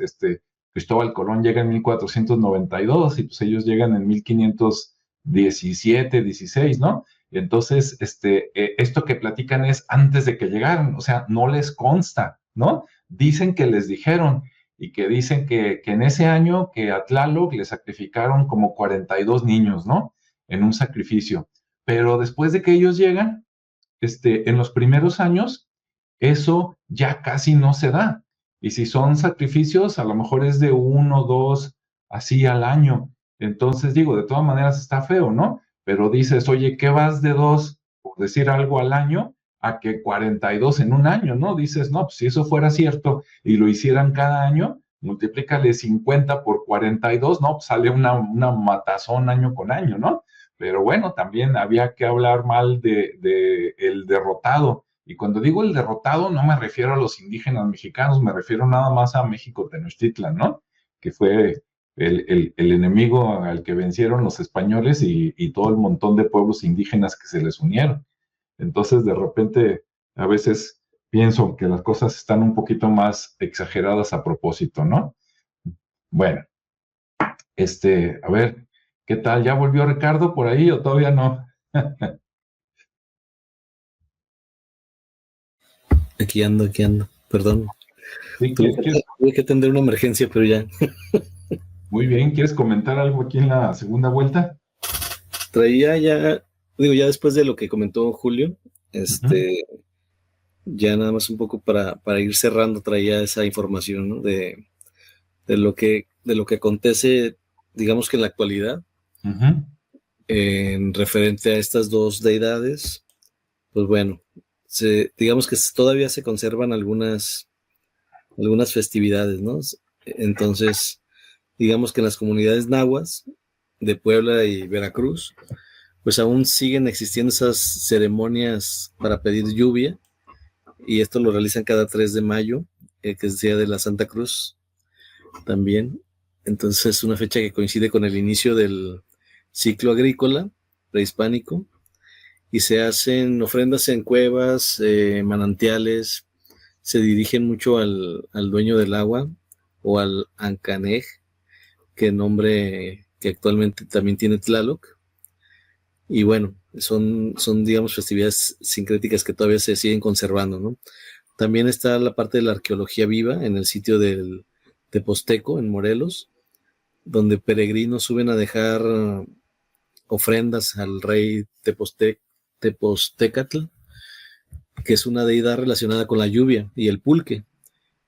Cristóbal Colón llega en 1492 y pues ellos llegan en 1517, 16, ¿no? Entonces, esto que platican es antes de que llegaran, o sea, no les consta, ¿no? Dicen que les dijeron y que dicen que en ese año que a Tlaloc le sacrificaron como 42 niños, ¿no? En un sacrificio. Pero después de que ellos llegan, en los primeros años, eso ya casi no se da. Y si son sacrificios, a lo mejor es de 1, 2, así al año. Entonces digo, de todas maneras está feo, ¿no? Pero dices, oye, ¿qué vas de 2, por decir algo al año, a que 42 en un año, ¿no? Dices, no, pues si eso fuera cierto y lo hicieran cada año, multiplícale 50 por 42, ¿no? Pues sale una matazón año con año, ¿no? Pero bueno, también había que hablar mal de el derrotado. Y cuando digo el derrotado, no me refiero a los indígenas mexicanos, me refiero nada más a México Tenochtitlan, ¿no? Que fue el enemigo al que vencieron los españoles y todo el montón de pueblos indígenas que se les unieron. Entonces, de repente, a veces pienso que las cosas están un poquito más exageradas a propósito, ¿no? Bueno, a ver, ¿qué tal? ¿Ya volvió Ricardo por ahí o todavía no? Aquí ando, perdón. Sí, Tuve que atender una emergencia, pero ya. Muy bien, ¿quieres comentar algo aquí en la segunda vuelta? Traía ya, digo, ya después de lo que comentó Julio, ya nada más un poco para ir cerrando, traía esa información, ¿no? de lo que acontece, digamos que en la actualidad, en referente a estas dos deidades. Pues bueno, digamos que todavía se conservan algunas festividades, ¿no? Entonces, digamos que en las comunidades nahuas de Puebla y Veracruz, pues aún siguen existiendo esas ceremonias para pedir lluvia, y esto lo realizan cada 3 de mayo, que es Día de la Santa Cruz también. Entonces es una fecha que coincide con el inicio del ciclo agrícola prehispánico, y se hacen ofrendas en cuevas, manantiales. Se dirigen mucho al dueño del agua o al Ancanej, que nombre que actualmente también tiene Tlaloc. Y bueno, son digamos festividades sincréticas que todavía se siguen conservando, ¿no? También está la parte de la arqueología viva en el sitio del Teposteco, en Morelos, donde peregrinos suben a dejar ofrendas al rey Tepostecatl, que es una deidad relacionada con la lluvia y el pulque.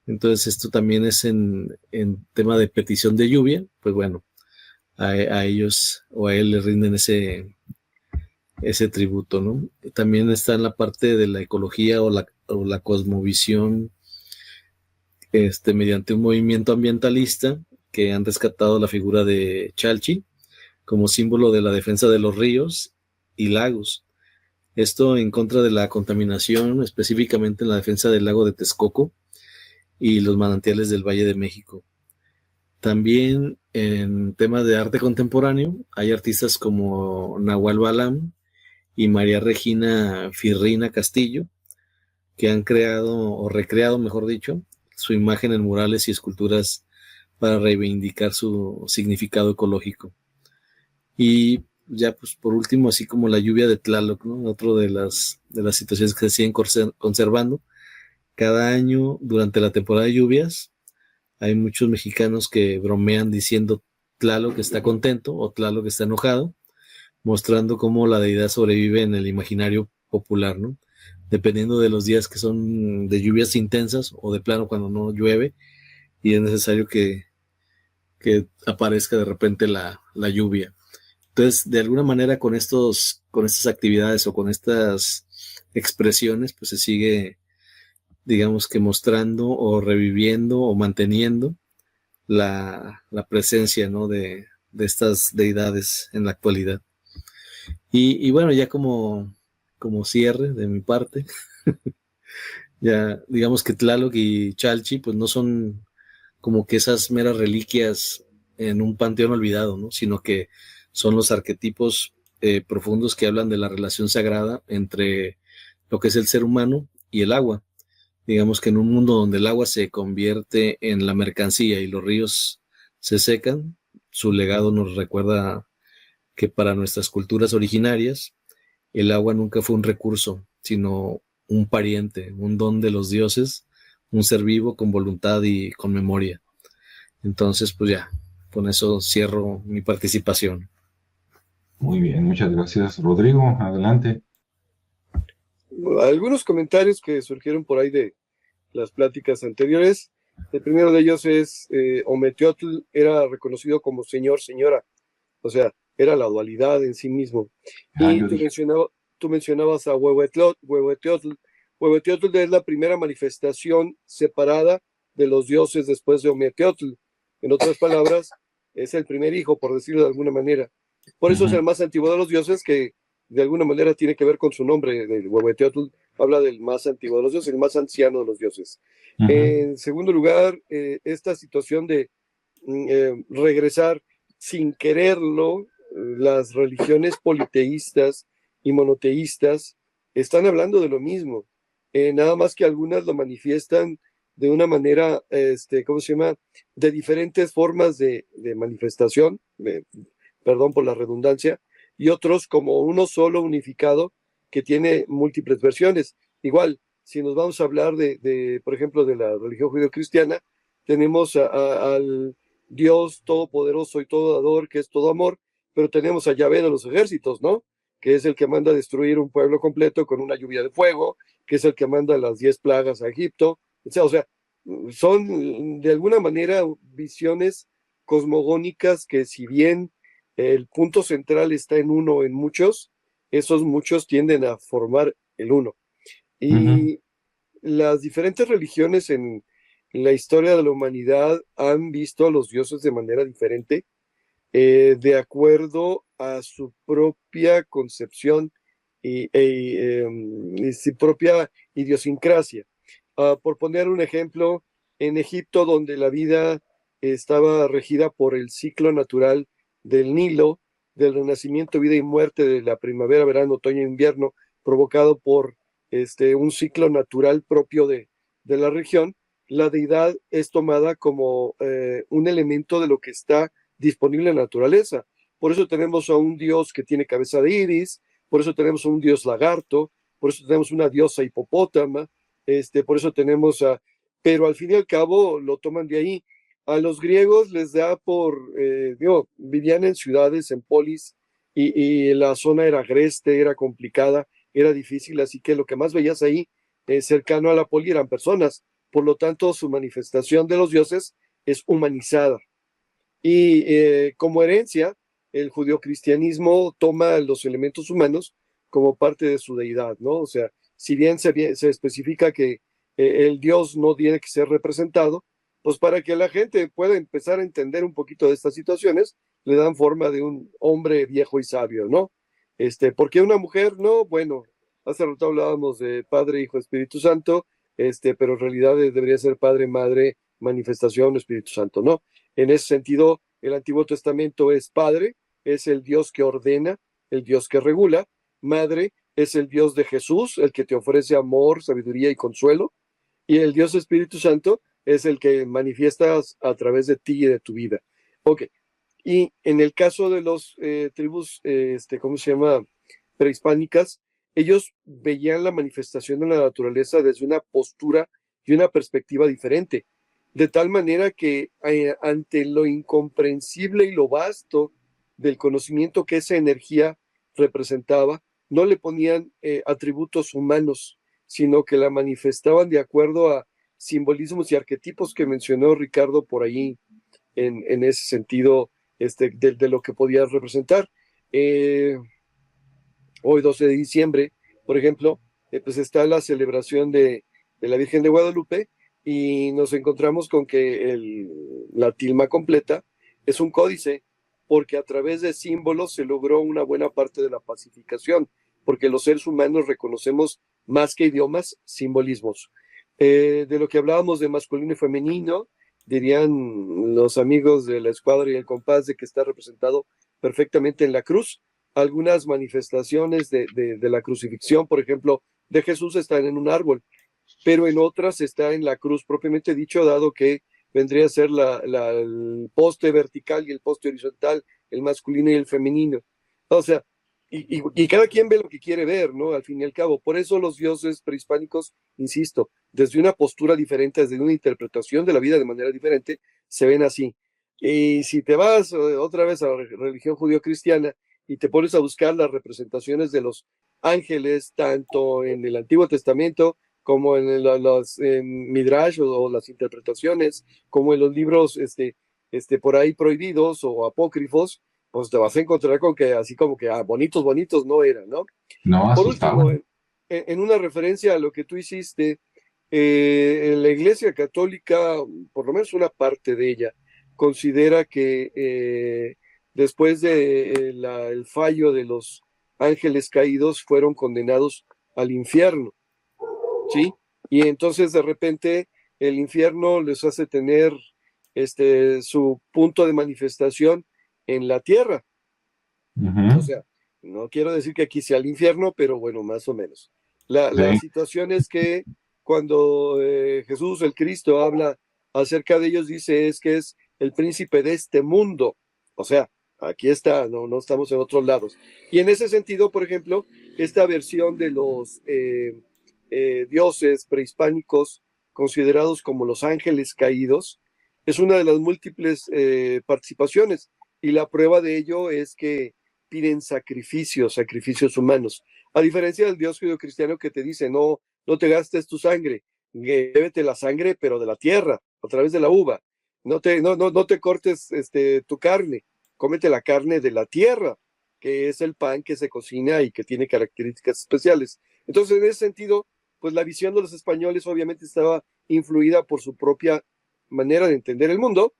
Entonces esto también es en tema de petición de lluvia, pues bueno, a ellos o a él le rinden ese tributo, ¿no? También está en la parte de la ecología o la cosmovisión, mediante un movimiento ambientalista que han rescatado la figura de Chalchi, como símbolo de la defensa de los ríos y lagos. Esto en contra de la contaminación, específicamente en la defensa del lago de Texcoco y los manantiales del Valle de México. También en temas de arte contemporáneo hay artistas como Nahual Balam y María Regina Firrina Castillo, que han creado o recreado, mejor dicho, su imagen en murales y esculturas para reivindicar su significado ecológico. Y ya pues por último, así como la lluvia de Tlaloc, ¿no? Otro de las situaciones que se siguen conservando. Cada año, durante la temporada de lluvias, hay muchos mexicanos que bromean diciendo Tlaloc está contento o Tlaloc está enojado, mostrando cómo la deidad sobrevive en el imaginario popular, ¿no? Dependiendo de los días que son de lluvias intensas o de plano cuando no llueve y es necesario que aparezca de repente la lluvia. Entonces, de alguna manera con estas actividades o con estas expresiones, pues se sigue, digamos que mostrando o reviviendo o manteniendo la presencia, ¿no? de estas deidades en la actualidad. Y bueno, ya como cierre de mi parte, ya digamos que Tlaloc y Chalchi pues no son como que esas meras reliquias en un panteón olvidado, ¿no? Sino que son los arquetipos profundos que hablan de la relación sagrada entre lo que es el ser humano y el agua. Digamos que en un mundo donde el agua se convierte en la mercancía y los ríos se secan, su legado nos recuerda que para nuestras culturas originarias el agua nunca fue un recurso, sino un pariente, un don de los dioses, un ser vivo con voluntad y con memoria. Entonces, pues ya, con eso cierro mi participación. Muy bien, muchas gracias, Rodrigo. Adelante. Algunos comentarios que surgieron por ahí de las pláticas anteriores. El primero de ellos es Ometeotl era reconocido como señor, señora, o sea, era la dualidad en sí mismo. Y tú mencionabas a Huehueteotl. Huehueteotl es la primera manifestación separada de los dioses después de Ometeotl. En otras palabras, es el primer hijo, por decirlo de alguna manera. Por eso es el más antiguo de los dioses, que de alguna manera tiene que ver con su nombre. Del Huehueteotl habla del más antiguo de los dioses, el más anciano de los dioses. En segundo lugar, esta situación de regresar sin quererlo, las religiones politeístas y monoteístas están hablando de lo mismo, nada más que algunas lo manifiestan de una manera, ¿cómo se llama?, de diferentes formas de manifestación, perdón por la redundancia, y otros como uno solo unificado que tiene múltiples versiones. Igual, si nos vamos a hablar por ejemplo, de la religión judeocristiana, tenemos al Dios todopoderoso y todo dador, que es todo amor, pero tenemos a Yahvé de los ejércitos, ¿no? Que es el que manda a destruir un pueblo completo con una lluvia de fuego, que es el que manda las 10 plagas a Egipto, o sea, son de alguna manera visiones cosmogónicas que, si bien el punto central está en uno o en muchos, esos muchos tienden a formar el uno. Y las diferentes religiones en la historia de la humanidad han visto a los dioses de manera diferente, de acuerdo a su propia concepción y su propia idiosincrasia. Por poner un ejemplo, en Egipto, donde la vida estaba regida por el ciclo natural del Nilo, del renacimiento, vida y muerte, de la primavera, verano, otoño e invierno, provocado por un ciclo natural propio de la región, la deidad es tomada como un elemento de lo que está disponible en la naturaleza. Por eso tenemos a un dios que tiene cabeza de iris, por eso tenemos a un dios lagarto, por eso tenemos una diosa hipopótama, por eso tenemos pero al fin y al cabo lo toman de ahí. A los griegos les da vivían en ciudades, en polis, y la zona era agreste, era complicada, era difícil, así que lo que más veías ahí, cercano a la poli, eran personas. Por lo tanto, su manifestación de los dioses es humanizada. Y como herencia, el judeocristianismo toma los elementos humanos como parte de su deidad, ¿no? O sea, si bien se especifica que el Dios no tiene que ser representado, pues para que la gente pueda empezar a entender un poquito de estas situaciones, le dan forma de un hombre viejo y sabio, ¿no? ¿Por qué una mujer? No, bueno, hace rato hablábamos de Padre, Hijo, Espíritu Santo, pero en realidad debería ser Padre, Madre, Manifestación, Espíritu Santo, ¿no? En ese sentido, el Antiguo Testamento es Padre, es el Dios que ordena, el Dios que regula. Madre es el Dios de Jesús, el que te ofrece amor, sabiduría y consuelo. Y el Dios Espíritu Santo es el que manifiestas a través de ti y de tu vida. Ok. Y en el caso de los tribus, ¿cómo se llama? Prehispánicas, ellos veían la manifestación de la naturaleza desde una postura y una perspectiva diferente, de tal manera que ante lo incomprensible y lo vasto del conocimiento que esa energía representaba, no le ponían atributos humanos, sino que la manifestaban de acuerdo a simbolismos y arquetipos que mencionó Ricardo por ahí en ese sentido de lo que podía representar. Hoy 12 de diciembre, por ejemplo, pues está la celebración de la Virgen de Guadalupe y nos encontramos con que la tilma completa es un códice, porque a través de símbolos se logró una buena parte de la pacificación, porque los seres humanos reconocemos más que idiomas, simbolismos. De lo que hablábamos de masculino y femenino, dirían los amigos de la escuadra y el compás de que está representado perfectamente en la cruz. Algunas manifestaciones de la crucifixión, por ejemplo, de Jesús están en un árbol, pero en otras está en la cruz propiamente dicho, dado que vendría a ser el poste vertical y el poste horizontal, el masculino y el femenino. O sea, y cada quien ve lo que quiere ver, ¿no? Al fin y al cabo. Por eso los dioses prehispánicos, insisto, desde una postura diferente, desde una interpretación de la vida de manera diferente, se ven así. Y si te vas otra vez a la religión judío-cristiana y te pones a buscar las representaciones de los ángeles, tanto en el Antiguo Testamento como en los Midrash o las interpretaciones, como en los libros por ahí prohibidos o apócrifos, pues te vas a encontrar con que así como que bonitos, bonitos no eran, ¿no? No, Por último, asustaban. en una referencia a lo que tú hiciste, en la Iglesia Católica, por lo menos una parte de ella, considera que después de el fallo de los ángeles caídos fueron condenados al infierno, ¿sí? Y entonces de repente el infierno les hace tener su punto de manifestación en la tierra. O sea, no quiero decir que aquí sea el infierno, pero bueno, más o menos. La Sí. situación es que cuando Jesús, el Cristo, habla acerca de ellos, dice es que es el príncipe de este mundo. O sea, aquí está, no estamos en otros lados. Y en ese sentido, por ejemplo, esta versión de los dioses prehispánicos considerados como los ángeles caídos es una de las múltiples participaciones. Y la prueba de ello es que piden sacrificios humanos. A diferencia del Dios judio-cristiano que te dice, no te gastes tu sangre, bébete la sangre, pero de la tierra, a través de la uva. No te cortes tu carne, cómete la carne de la tierra, que es el pan que se cocina y que tiene características especiales. Entonces, en ese sentido, pues la visión de los españoles obviamente estaba influida por su propia manera de entender el mundo,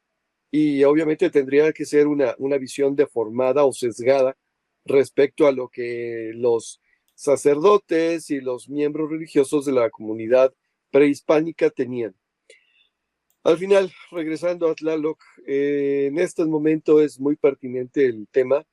y obviamente tendría que ser una visión deformada o sesgada respecto a lo que los sacerdotes y los miembros religiosos de la comunidad prehispánica tenían. Al final, regresando a Tlaloc, en este momento es muy pertinente el tema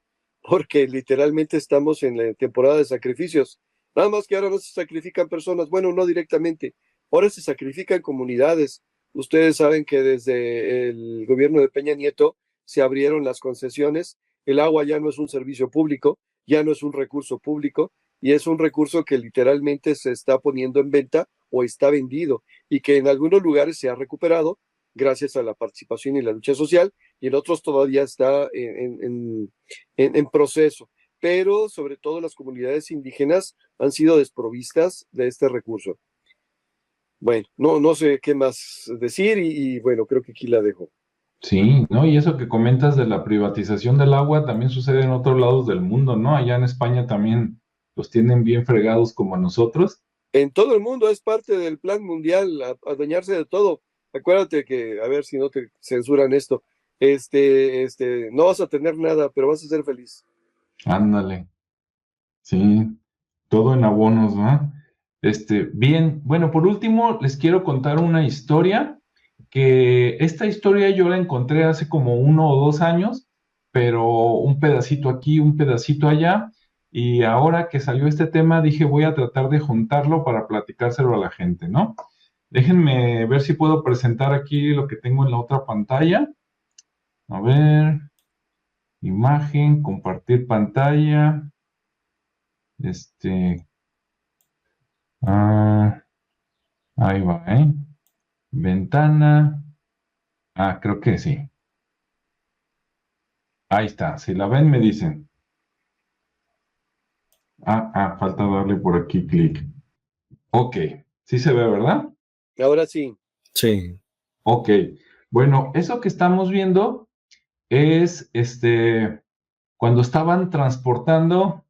porque literalmente estamos en la temporada de sacrificios. Nada más que ahora no se sacrifican personas, bueno, no directamente, ahora se sacrifican comunidades. Ustedes saben que desde el gobierno de Peña Nieto se abrieron las concesiones, el agua ya no es un servicio público, ya no es un recurso público, y es un recurso que literalmente se está poniendo en venta o está vendido, y que en algunos lugares se ha recuperado gracias a la participación y la lucha social, y en otros todavía está en proceso. Pero sobre todo las comunidades indígenas han sido desprovistas de este recurso. Bueno, no sé qué más decir y bueno, creo que aquí la dejo. Sí, ¿no? Y eso que comentas de la privatización del agua también sucede en otros lados del mundo, ¿no? Allá en España también los tienen bien fregados como a nosotros. En todo el mundo es parte del plan mundial, adueñarse de todo. Acuérdate que, a ver si no te censuran esto, no vas a tener nada, pero vas a ser feliz. Ándale. Sí, todo en abonos, ¿no? Bien, bueno, por último les quiero contar una historia, que esta historia yo la encontré hace como 1 o 2 años, pero un pedacito aquí, un pedacito allá, y ahora que salió este tema dije voy a tratar de juntarlo para platicárselo a la gente, ¿no? Déjenme ver si puedo presentar aquí lo que tengo en la otra pantalla. A ver, imagen, compartir pantalla. Ah, ahí va, ¿eh? Ventana. Ah, creo que sí. Ahí está. Si la ven, me dicen. Falta darle por aquí clic. Ok. Sí se ve, ¿verdad? Ahora sí. Sí. Ok. Bueno, eso que estamos viendo es cuando estaban transportando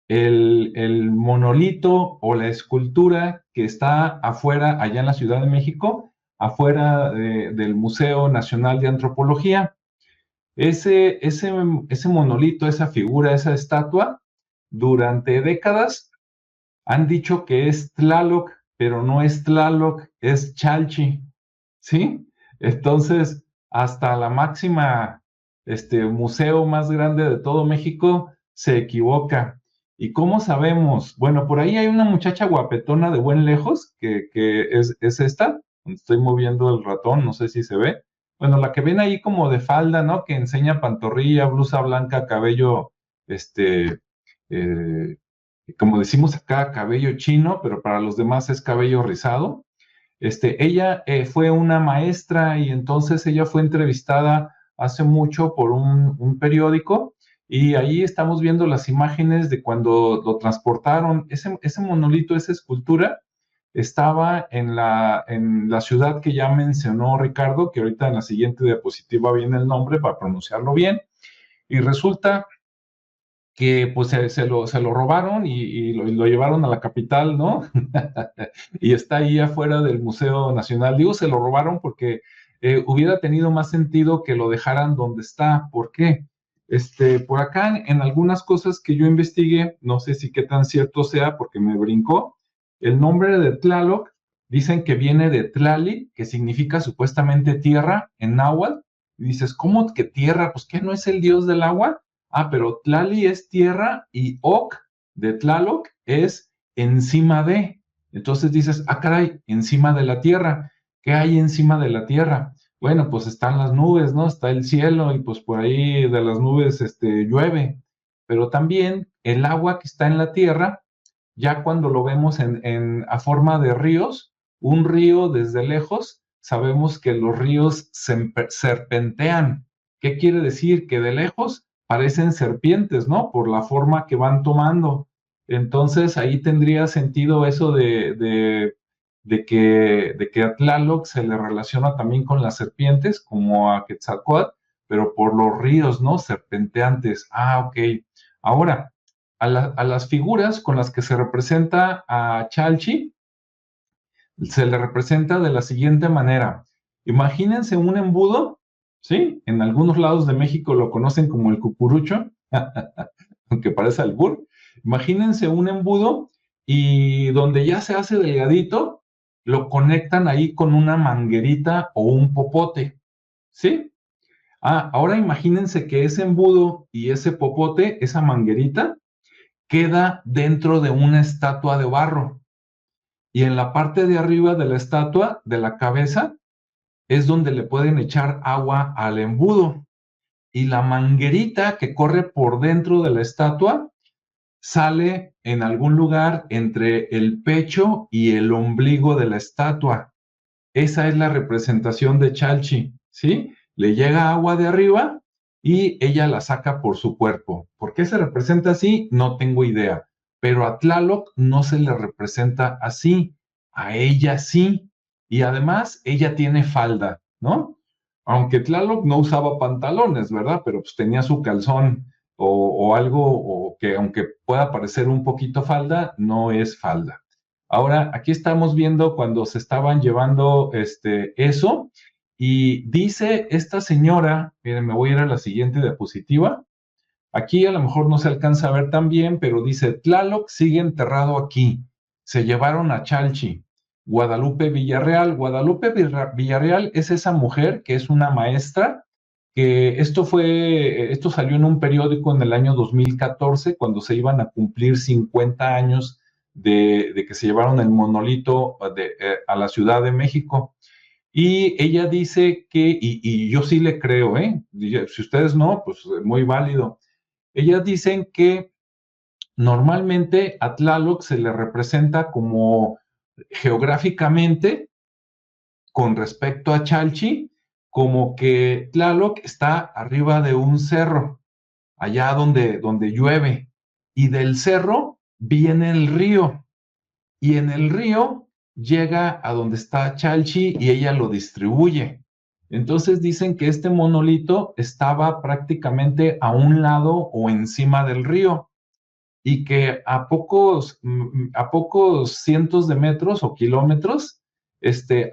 el monolito o la escultura que está afuera, allá en la Ciudad de México, afuera del Museo Nacional de Antropología. Ese monolito, esa figura, esa estatua, durante décadas han dicho que es Tlaloc, pero no es Tlaloc, es Chalchi, ¿sí? Entonces, hasta la máxima, museo más grande de todo México se equivoca. ¿Y cómo sabemos? Bueno, por ahí hay una muchacha guapetona de buen lejos, que es esta, estoy moviendo el ratón, no sé si se ve. Bueno, la que ven ahí como de falda, ¿no? Que enseña pantorrilla, blusa blanca, cabello, eh, como decimos acá, cabello chino, pero para los demás es cabello rizado. Ella fue una maestra y entonces ella fue entrevistada hace mucho por un periódico y ahí estamos viendo las imágenes de cuando lo transportaron. Ese monolito, esa escultura, estaba en la ciudad que ya mencionó Ricardo, que ahorita en la siguiente diapositiva viene el nombre para pronunciarlo bien, y resulta que pues se lo robaron y lo llevaron a la capital, ¿no? Y está ahí afuera del Museo Nacional. Digo, se lo robaron porque hubiera tenido más sentido que lo dejaran donde está. ¿Por qué? Por acá, en algunas cosas que yo investigué, no sé si qué tan cierto sea porque me brincó, el nombre de Tlaloc dicen que viene de Tlali, que significa supuestamente tierra en náhuatl. Y dices, ¿cómo que tierra? Pues ¿qué no es el dios del agua? Pero Tlali es tierra y Oc de Tlaloc es encima de. Entonces dices, caray, encima de la tierra. ¿Qué hay encima de la tierra? Bueno, pues están las nubes, ¿no? Está el cielo y pues por ahí de las nubes llueve. Pero también el agua que está en la tierra, ya cuando lo vemos a forma de ríos, un río desde lejos, sabemos que los ríos serpentean. ¿Qué quiere decir? Que de lejos parecen serpientes, ¿no? Por la forma que van tomando. Entonces ahí tendría sentido eso de que a Tlaloc se le relaciona también con las serpientes, como a Quetzalcóatl, pero por los ríos, ¿no? Serpenteantes. Ok. Ahora, a las figuras con las que se representa a Chalchi, se le representa de la siguiente manera. Imagínense un embudo, ¿sí? En algunos lados de México lo conocen como el cucurucho, aunque parece albur. Imagínense un embudo y donde ya se hace delgadito, lo conectan ahí con una manguerita o un popote, ¿sí? Ahora imagínense que ese embudo y ese popote, esa manguerita, queda dentro de una estatua de barro. Y en la parte de arriba de la estatua, de la cabeza, es donde le pueden echar agua al embudo. Y la manguerita que corre por dentro de la estatua sale en algún lugar entre el pecho y el ombligo de la estatua. Esa es la representación de Chalchi, ¿sí? Le llega agua de arriba y ella la saca por su cuerpo. ¿Por qué se representa así? No tengo idea. Pero a Tlaloc no se le representa así. A ella sí. Y además, ella tiene falda, ¿no? Aunque Tlaloc no usaba pantalones, ¿verdad? Pero pues tenía su calzón o algo o que aunque pueda parecer un poquito falda, no es falda. Ahora, aquí estamos viendo cuando se estaban llevando eso Y dice esta señora, miren, me voy a ir a la siguiente diapositiva. Aquí a lo mejor no se alcanza a ver tan bien, pero dice, Tlaloc sigue enterrado aquí. Se llevaron a Chalchi. Guadalupe Villarreal. Guadalupe Villarreal es esa mujer que es una maestra, que esto salió en un periódico en el año 2014, cuando se iban a cumplir 50 años de que se llevaron el monolito a la Ciudad de México. Y ella dice que, y yo sí le creo, si ustedes no, pues muy válido. Ellas dicen que normalmente a Tlaloc se le representa como geográficamente, con respecto a Chalchi, como que Tlaloc está arriba de un cerro, allá donde llueve, y del cerro viene el río, y en el río llega a donde está Chalchi y ella lo distribuye. Entonces dicen que este monolito estaba prácticamente a un lado o encima del río y que a pocos cientos de metros o kilómetros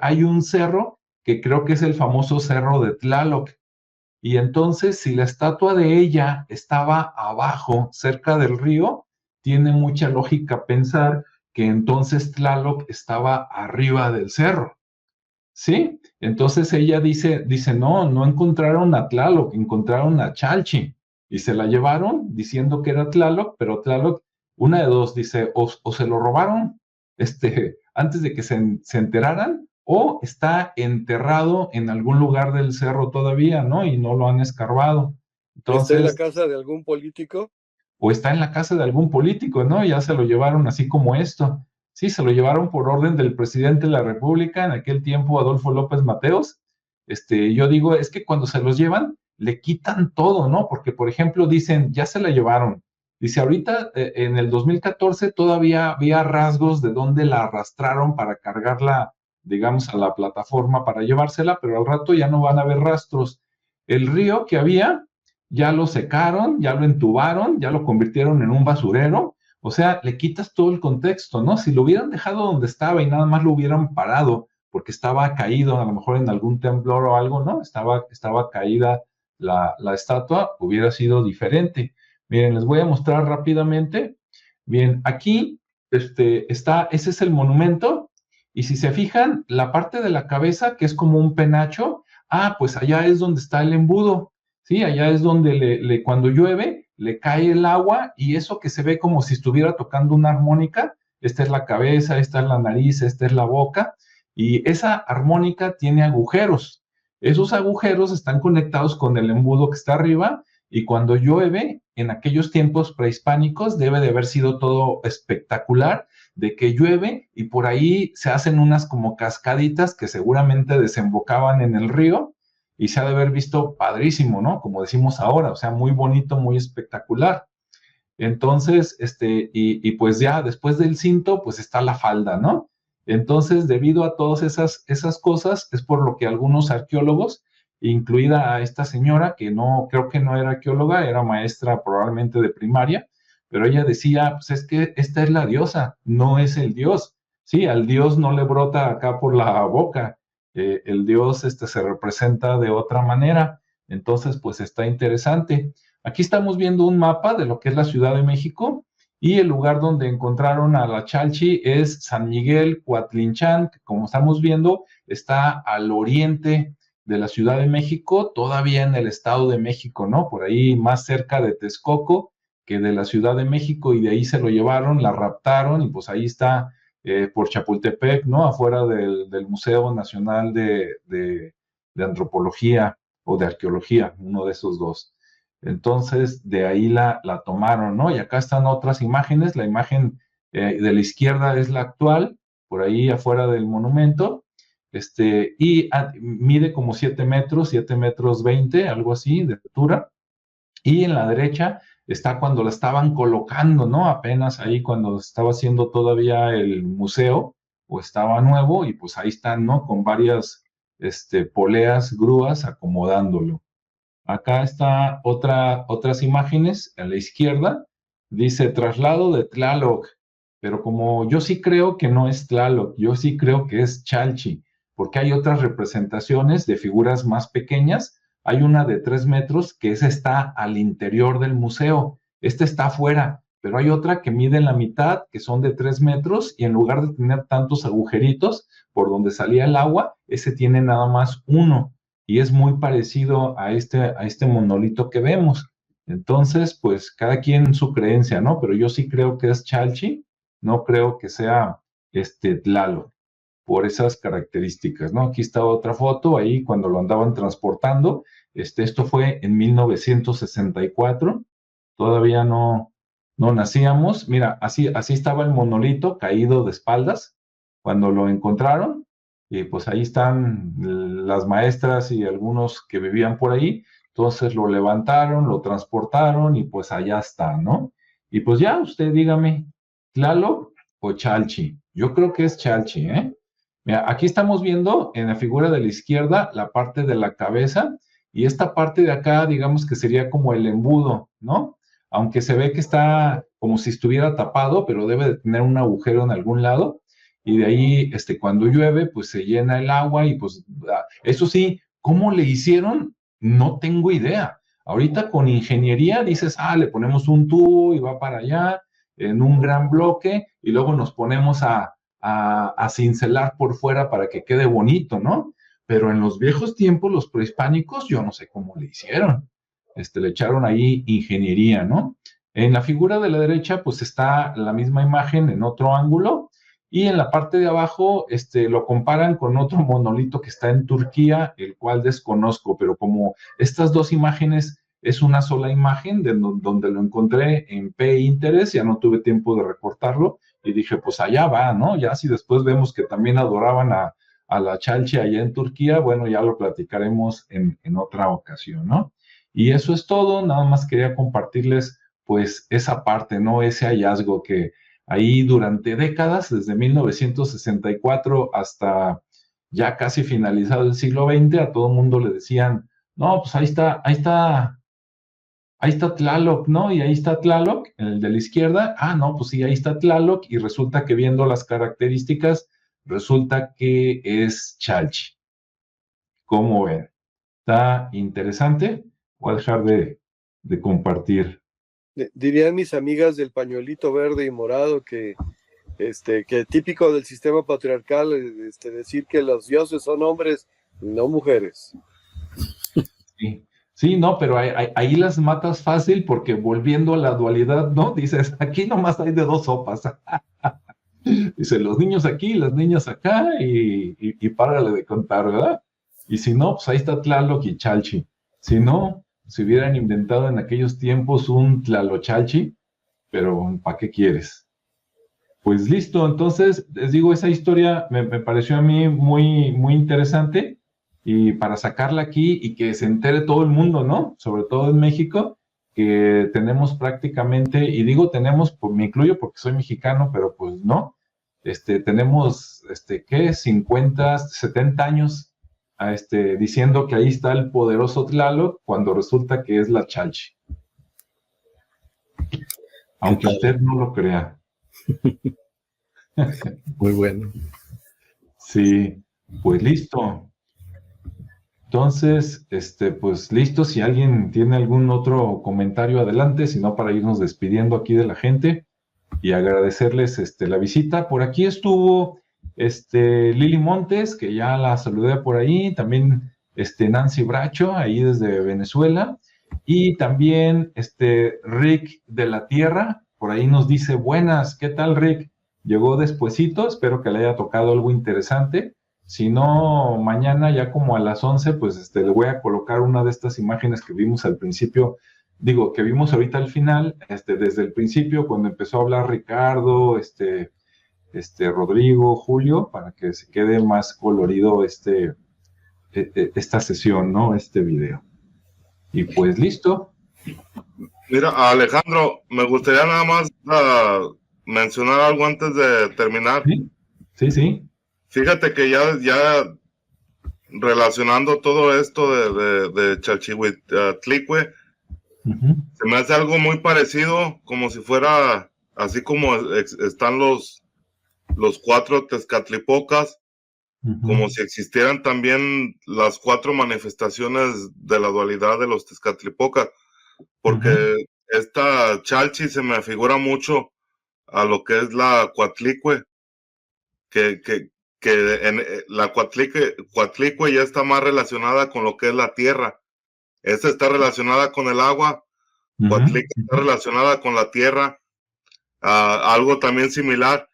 hay un cerro que creo que es el famoso cerro de Tlaloc. Y entonces, si la estatua de ella estaba abajo, cerca del río, tiene mucha lógica pensar que entonces Tlaloc estaba arriba del cerro. ¿Sí? Entonces ella dice, no encontraron a Tlaloc, encontraron a Chalchi. Y se la llevaron diciendo que era Tlaloc, pero Tlaloc, una de dos, dice, o se lo robaron antes de que se enteraran, o está enterrado en algún lugar del cerro todavía, ¿no? Y no lo han escarbado. Entonces, ¿está en la casa de algún político? O está en la casa de algún político, ¿no? Ya se lo llevaron así como esto. Sí, se lo llevaron por orden del presidente de la República, en aquel tiempo Adolfo López Mateos. Yo digo, es que cuando se los llevan, le quitan todo, ¿no? Porque, por ejemplo, dicen, ya se la llevaron. Dice, ahorita, en el 2014, todavía había rasgos de dónde la arrastraron para cargarla, digamos, a la plataforma para llevársela, pero al rato ya no van a haber rastros. El río que había, ya lo secaron, ya lo entubaron, ya lo convirtieron en un basurero. O sea, le quitas todo el contexto, ¿no? Si lo hubieran dejado donde estaba y nada más lo hubieran parado porque estaba caído, a lo mejor en algún temblor o algo, ¿no? Estaba caída la estatua, hubiera sido diferente. Miren, les voy a mostrar rápidamente. Bien, aquí ese es el monumento, y si se fijan, la parte de la cabeza, que es como un penacho, pues allá es donde está el embudo, ¿sí? Allá es donde cuando llueve, le cae el agua, y eso que se ve como si estuviera tocando una armónica, esta es la cabeza, esta es la nariz, esta es la boca, y esa armónica tiene agujeros. Esos agujeros están conectados con el embudo que está arriba, y cuando llueve, en aquellos tiempos prehispánicos, debe de haber sido todo espectacular, de que llueve y por ahí se hacen unas como cascaditas que seguramente desembocaban en el río, y se ha de haber visto padrísimo, ¿no? Como decimos ahora, o sea, muy bonito, muy espectacular. Entonces, y pues ya después del cinto, pues está la falda, ¿no? Entonces, debido a todas esas cosas, es por lo que algunos arqueólogos, incluida a esta señora, que no, creo que no era arqueóloga, era maestra probablemente de primaria, pero ella decía, pues es que esta es la diosa, no es el dios. Sí, al dios no le brota acá por la boca, el dios se representa de otra manera. Entonces, pues está interesante. Aquí estamos viendo un mapa de lo que es la Ciudad de México, y el lugar donde encontraron a la Chalchi es San Miguel Cuatlinchán, que como estamos viendo está al oriente de la Ciudad de México, todavía en el Estado de México, ¿no? Por ahí más cerca de Texcoco que de la Ciudad de México, y de ahí se lo llevaron, la raptaron, y pues ahí está por Chapultepec, ¿no? Afuera del Museo Nacional de Antropología o de Arqueología, uno de esos dos. Entonces, de ahí la tomaron, ¿no? Y acá están otras imágenes. La imagen de la izquierda es la actual, por ahí afuera del monumento, y mide como 7 metros, 7 metros 20, algo así, de altura. Y en la derecha está cuando la estaban colocando, ¿no? Apenas ahí cuando estaba haciendo todavía el museo, o estaba nuevo, y pues ahí están, ¿no? Con varias poleas, grúas, acomodándolo. Acá está otras imágenes a la izquierda. Dice traslado de Tlaloc, pero como yo sí creo que no es Tlaloc, yo sí creo que es Chalchi. porque hay otras representaciones de figuras más pequeñas. Hay una de 3 metros que esa está al interior del museo. Esta está afuera, pero hay otra que mide la mitad, que son de 3 metros, y en lugar de tener tantos agujeritos por donde salía el agua, ese tiene nada más uno, y es muy parecido a este monolito que vemos. Entonces, pues cada quien su creencia, ¿no? Pero yo sí creo que es Chalchi, no creo que sea Tlaloc, por esas características, ¿no? Aquí está otra foto, ahí cuando lo andaban transportando, esto fue en 1964, todavía no nacíamos. Mira, así estaba el monolito caído de espaldas cuando lo encontraron, y pues ahí están las maestras y algunos que vivían por ahí. Entonces lo levantaron, lo transportaron y pues allá está, ¿no? Y pues ya usted dígame, ¿Tlaloc o Chalchi? Yo creo que es Chalchi, ¿eh? Mira, aquí estamos viendo en la figura de la izquierda la parte de la cabeza, y esta parte de acá, digamos que sería como el embudo, ¿no? Aunque se ve que está como si estuviera tapado, pero debe de tener un agujero en algún lado, y de ahí, cuando llueve, pues se llena el agua, y pues, eso sí, ¿cómo le hicieron? No tengo idea. Ahorita con ingeniería dices, le ponemos un tubo y va para allá, en un gran bloque, y luego nos ponemos a cincelar por fuera para que quede bonito, ¿no? Pero en los viejos tiempos, los prehispánicos, yo no sé cómo le hicieron. Le echaron ahí ingeniería, ¿no? En la figura de la derecha, pues está la misma imagen en otro ángulo, y en la parte de abajo, lo comparan con otro monolito que está en Turquía, el cual desconozco, pero como estas dos imágenes es una sola imagen, donde lo encontré en Pinterest, ya no tuve tiempo de recortarlo, y dije, pues allá va, ¿no? Ya si después vemos que también adoraban a la Chalchi allá en Turquía, bueno, ya lo platicaremos en otra ocasión, ¿no? Y eso es todo, nada más quería compartirles pues esa parte, ¿no? Ese hallazgo que ahí durante décadas, desde 1964 hasta ya casi finalizado el siglo XX, a todo el mundo le decían, no, pues ahí está Tlaloc, ¿no? Y ahí está Tlaloc, el de la izquierda. No, pues sí, ahí está Tlaloc, y resulta que viendo las características, resulta que es Chalchi. ¿Cómo ven? Está interesante. Voy a dejar de compartir. Dirían mis amigas del pañuelito verde y morado que típico del sistema patriarcal, decir que los dioses son hombres, no mujeres. Sí. Sí, no, pero ahí las matas fácil, porque volviendo a la dualidad, ¿no? Dices, aquí nomás hay de dos sopas. Dice, los niños aquí, las niñas acá, y párale de contar, ¿verdad? Y si no, pues ahí está Tlaloc y Chalchi. Si no, se hubieran inventado en aquellos tiempos un Tlalochalchi, pero ¿para qué quieres? Pues listo, entonces, les digo, esa historia me pareció a mí muy, muy interesante, y para sacarla aquí y que se entere todo el mundo, ¿no? Sobre todo en México, que tenemos prácticamente, y digo tenemos, pues me incluyo porque soy mexicano, pero pues no, tenemos, ¿qué? 50, 70 años diciendo que ahí está el poderoso Tlaloc, cuando resulta que es la Chalchi. Aunque usted no lo crea. Muy bueno. Sí, pues listo. Entonces, pues listo, si alguien tiene algún otro comentario, adelante, si no, para irnos despidiendo aquí de la gente y agradecerles la visita. Por aquí estuvo Lili Montes, que ya la saludé por ahí, también Nancy Bracho, ahí desde Venezuela, y también Rick de la Tierra, por ahí nos dice, buenas, ¿qué tal, Rick? Llegó despuesito, espero que le haya tocado algo interesante. Si no, mañana ya como a las 11, pues le voy a colocar una de estas imágenes que vimos al principio, digo, que vimos ahorita al final, desde el principio, cuando empezó a hablar Ricardo, Rodrigo, Julio, para que se quede más colorido esta sesión, ¿no? Este video. Y pues listo. Mira, Alejandro, me gustaría nada más mencionar algo antes de terminar. Sí. Fíjate que ya relacionando todo esto de Chalchihuitlicue, se me hace algo muy parecido, como si fuera, así como están los 4 Tezcatlipocas, como si existieran también las 4 manifestaciones de la dualidad de los Tezcatlipoca, porque esta Chalchi se me figura mucho a lo que es la Coatlicue, que en la Coatlicue ya está más relacionada con lo que es la tierra. Esta está relacionada con el agua, Coatlicue está relacionada con la tierra. Algo también similar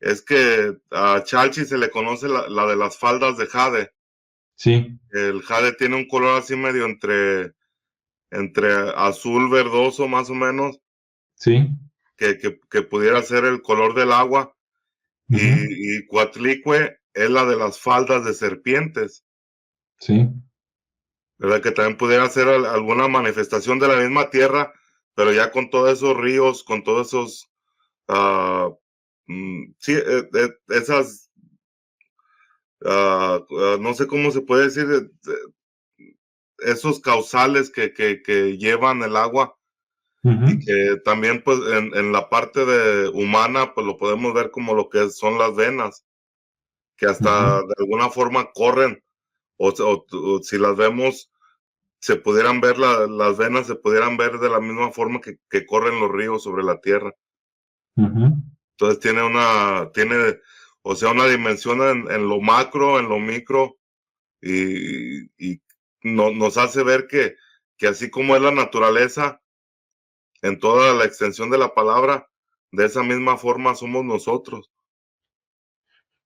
es que a Chalchi se le conoce la de las faldas de jade. Sí. El jade tiene un color así medio entre azul verdoso más o menos. Sí. Que pudiera ser el color del agua. Y Coatlicue es la de las faldas de serpientes. Sí. ¿Verdad? Que también pudiera ser alguna manifestación de la misma tierra, pero ya con todos esos ríos, con todos esos sí, esas no sé cómo se puede decir, esos cauzales que llevan el agua, y que también pues en la parte humana pues lo podemos ver como lo que son las venas, que hasta de alguna forma corren, o si las vemos, se pudieran ver las venas, se pudieran ver de la misma forma que corren los ríos sobre la tierra. Entonces tiene una dimensión en lo macro, en lo micro, y nos hace ver que así como es la naturaleza, en toda la extensión de la palabra, de esa misma forma somos nosotros.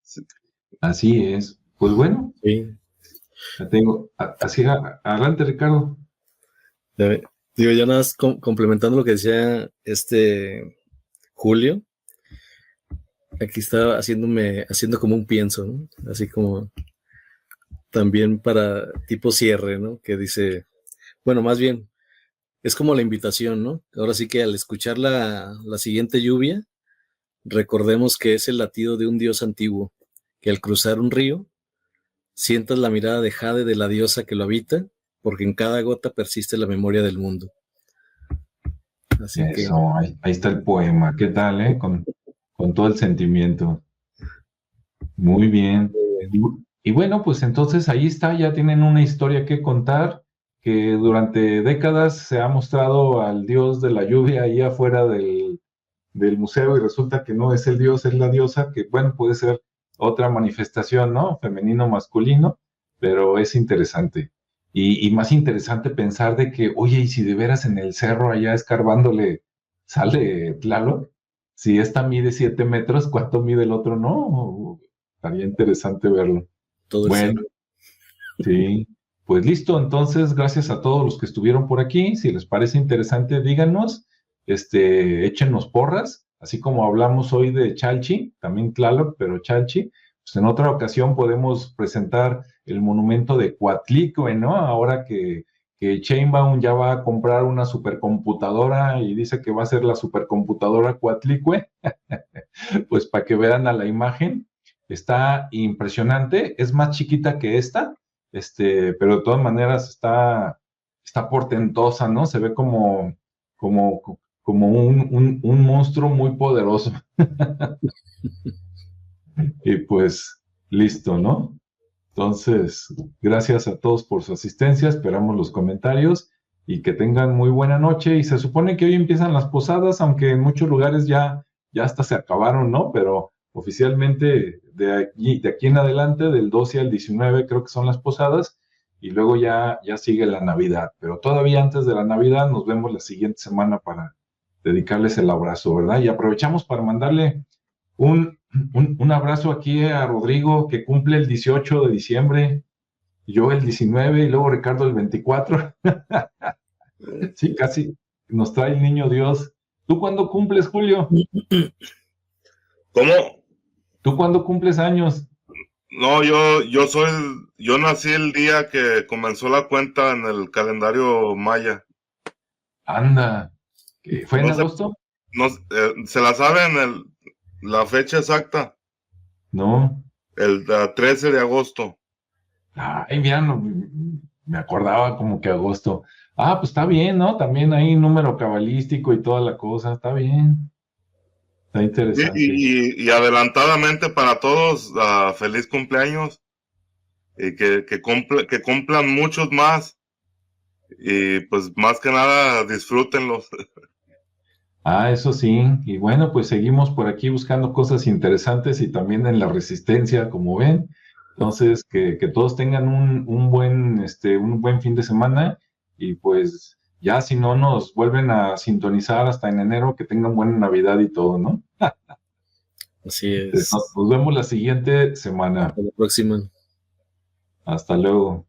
Sí. Así es. Pues bueno, sí. Ya tengo. Así, adelante, Ricardo. Digo, ya nada más complementando lo que decía Julio. Aquí estaba haciendo como un pienso, ¿no? Así como también para tipo cierre, ¿no? Que dice, bueno, más bien, es como la invitación, ¿no? Ahora sí que al escuchar la siguiente lluvia, recordemos que es el latido de un dios antiguo, que al cruzar un río, sientas la mirada de jade de la diosa que lo habita, porque en cada gota persiste la memoria del mundo. Así eso, ahí está el poema. ¿Qué tal, con todo el sentimiento? Muy bien. Y bueno, pues entonces ahí está, ya tienen una historia que contar, que durante décadas se ha mostrado al dios de la lluvia ahí afuera del museo, y resulta que no es el dios, es la diosa, que bueno, puede ser otra manifestación, ¿no? Femenino, masculino, pero es interesante. Y más interesante pensar de que, oye, y si de veras en el cerro allá escarbándole sale Tlaloc, si esta mide 7 metros, ¿cuánto mide el otro? No, estaría interesante verlo. Todo bueno, sí, pues listo, entonces gracias a todos los que estuvieron por aquí. Si les parece interesante, díganos, échenos porras, así como hablamos hoy de Chalchi, también Tlaloc, pero Chalchi, pues en otra ocasión podemos presentar el monumento de Coatlicue, ¿no? Ahora que Sheinbaum ya va a comprar una supercomputadora y dice que va a ser la supercomputadora Coatlicue, pues para que vean a la imagen, está impresionante, es más chiquita que esta, pero de todas maneras está portentosa, ¿no? Se ve como un monstruo muy poderoso. Y pues, listo, ¿no? Entonces, gracias a todos por su asistencia, esperamos los comentarios y que tengan muy buena noche. Y se supone que hoy empiezan las posadas, aunque en muchos lugares ya hasta se acabaron, ¿no? Pero oficialmente de aquí en adelante, del 12 al 19 creo que son las posadas, y luego ya sigue la Navidad. Pero todavía antes de la Navidad nos vemos la siguiente semana para dedicarles el abrazo, ¿verdad? Y aprovechamos para mandarle un abrazo aquí a Rodrigo, que cumple el 18 de diciembre, yo el 19 y luego Ricardo el 24. Sí, casi nos trae el niño Dios. ¿Tú cuándo cumples, Julio? ¿Cómo? ¿Tú cuándo cumples años? No, yo nací el día que comenzó la cuenta en el calendario maya. Anda, ¿fue en agosto? ¿Se la saben la fecha exacta? No. El 13 de agosto. Ay, mira, no, me acordaba como que agosto. Ah, pues está bien, ¿no? También hay número cabalístico y toda la cosa, está bien. Está interesante. Y adelantadamente para todos, feliz cumpleaños. y que cumplan muchos más, y pues más que nada disfrútenlos. Eso sí, y bueno, pues seguimos por aquí buscando cosas interesantes y también en la resistencia, como ven. Entonces, que todos tengan un buen fin de semana y pues ya si no nos vuelven a sintonizar hasta en enero, que tengan buena Navidad y todo, ¿no? Así es. Nos vemos la siguiente semana. Hasta la próxima. Hasta luego.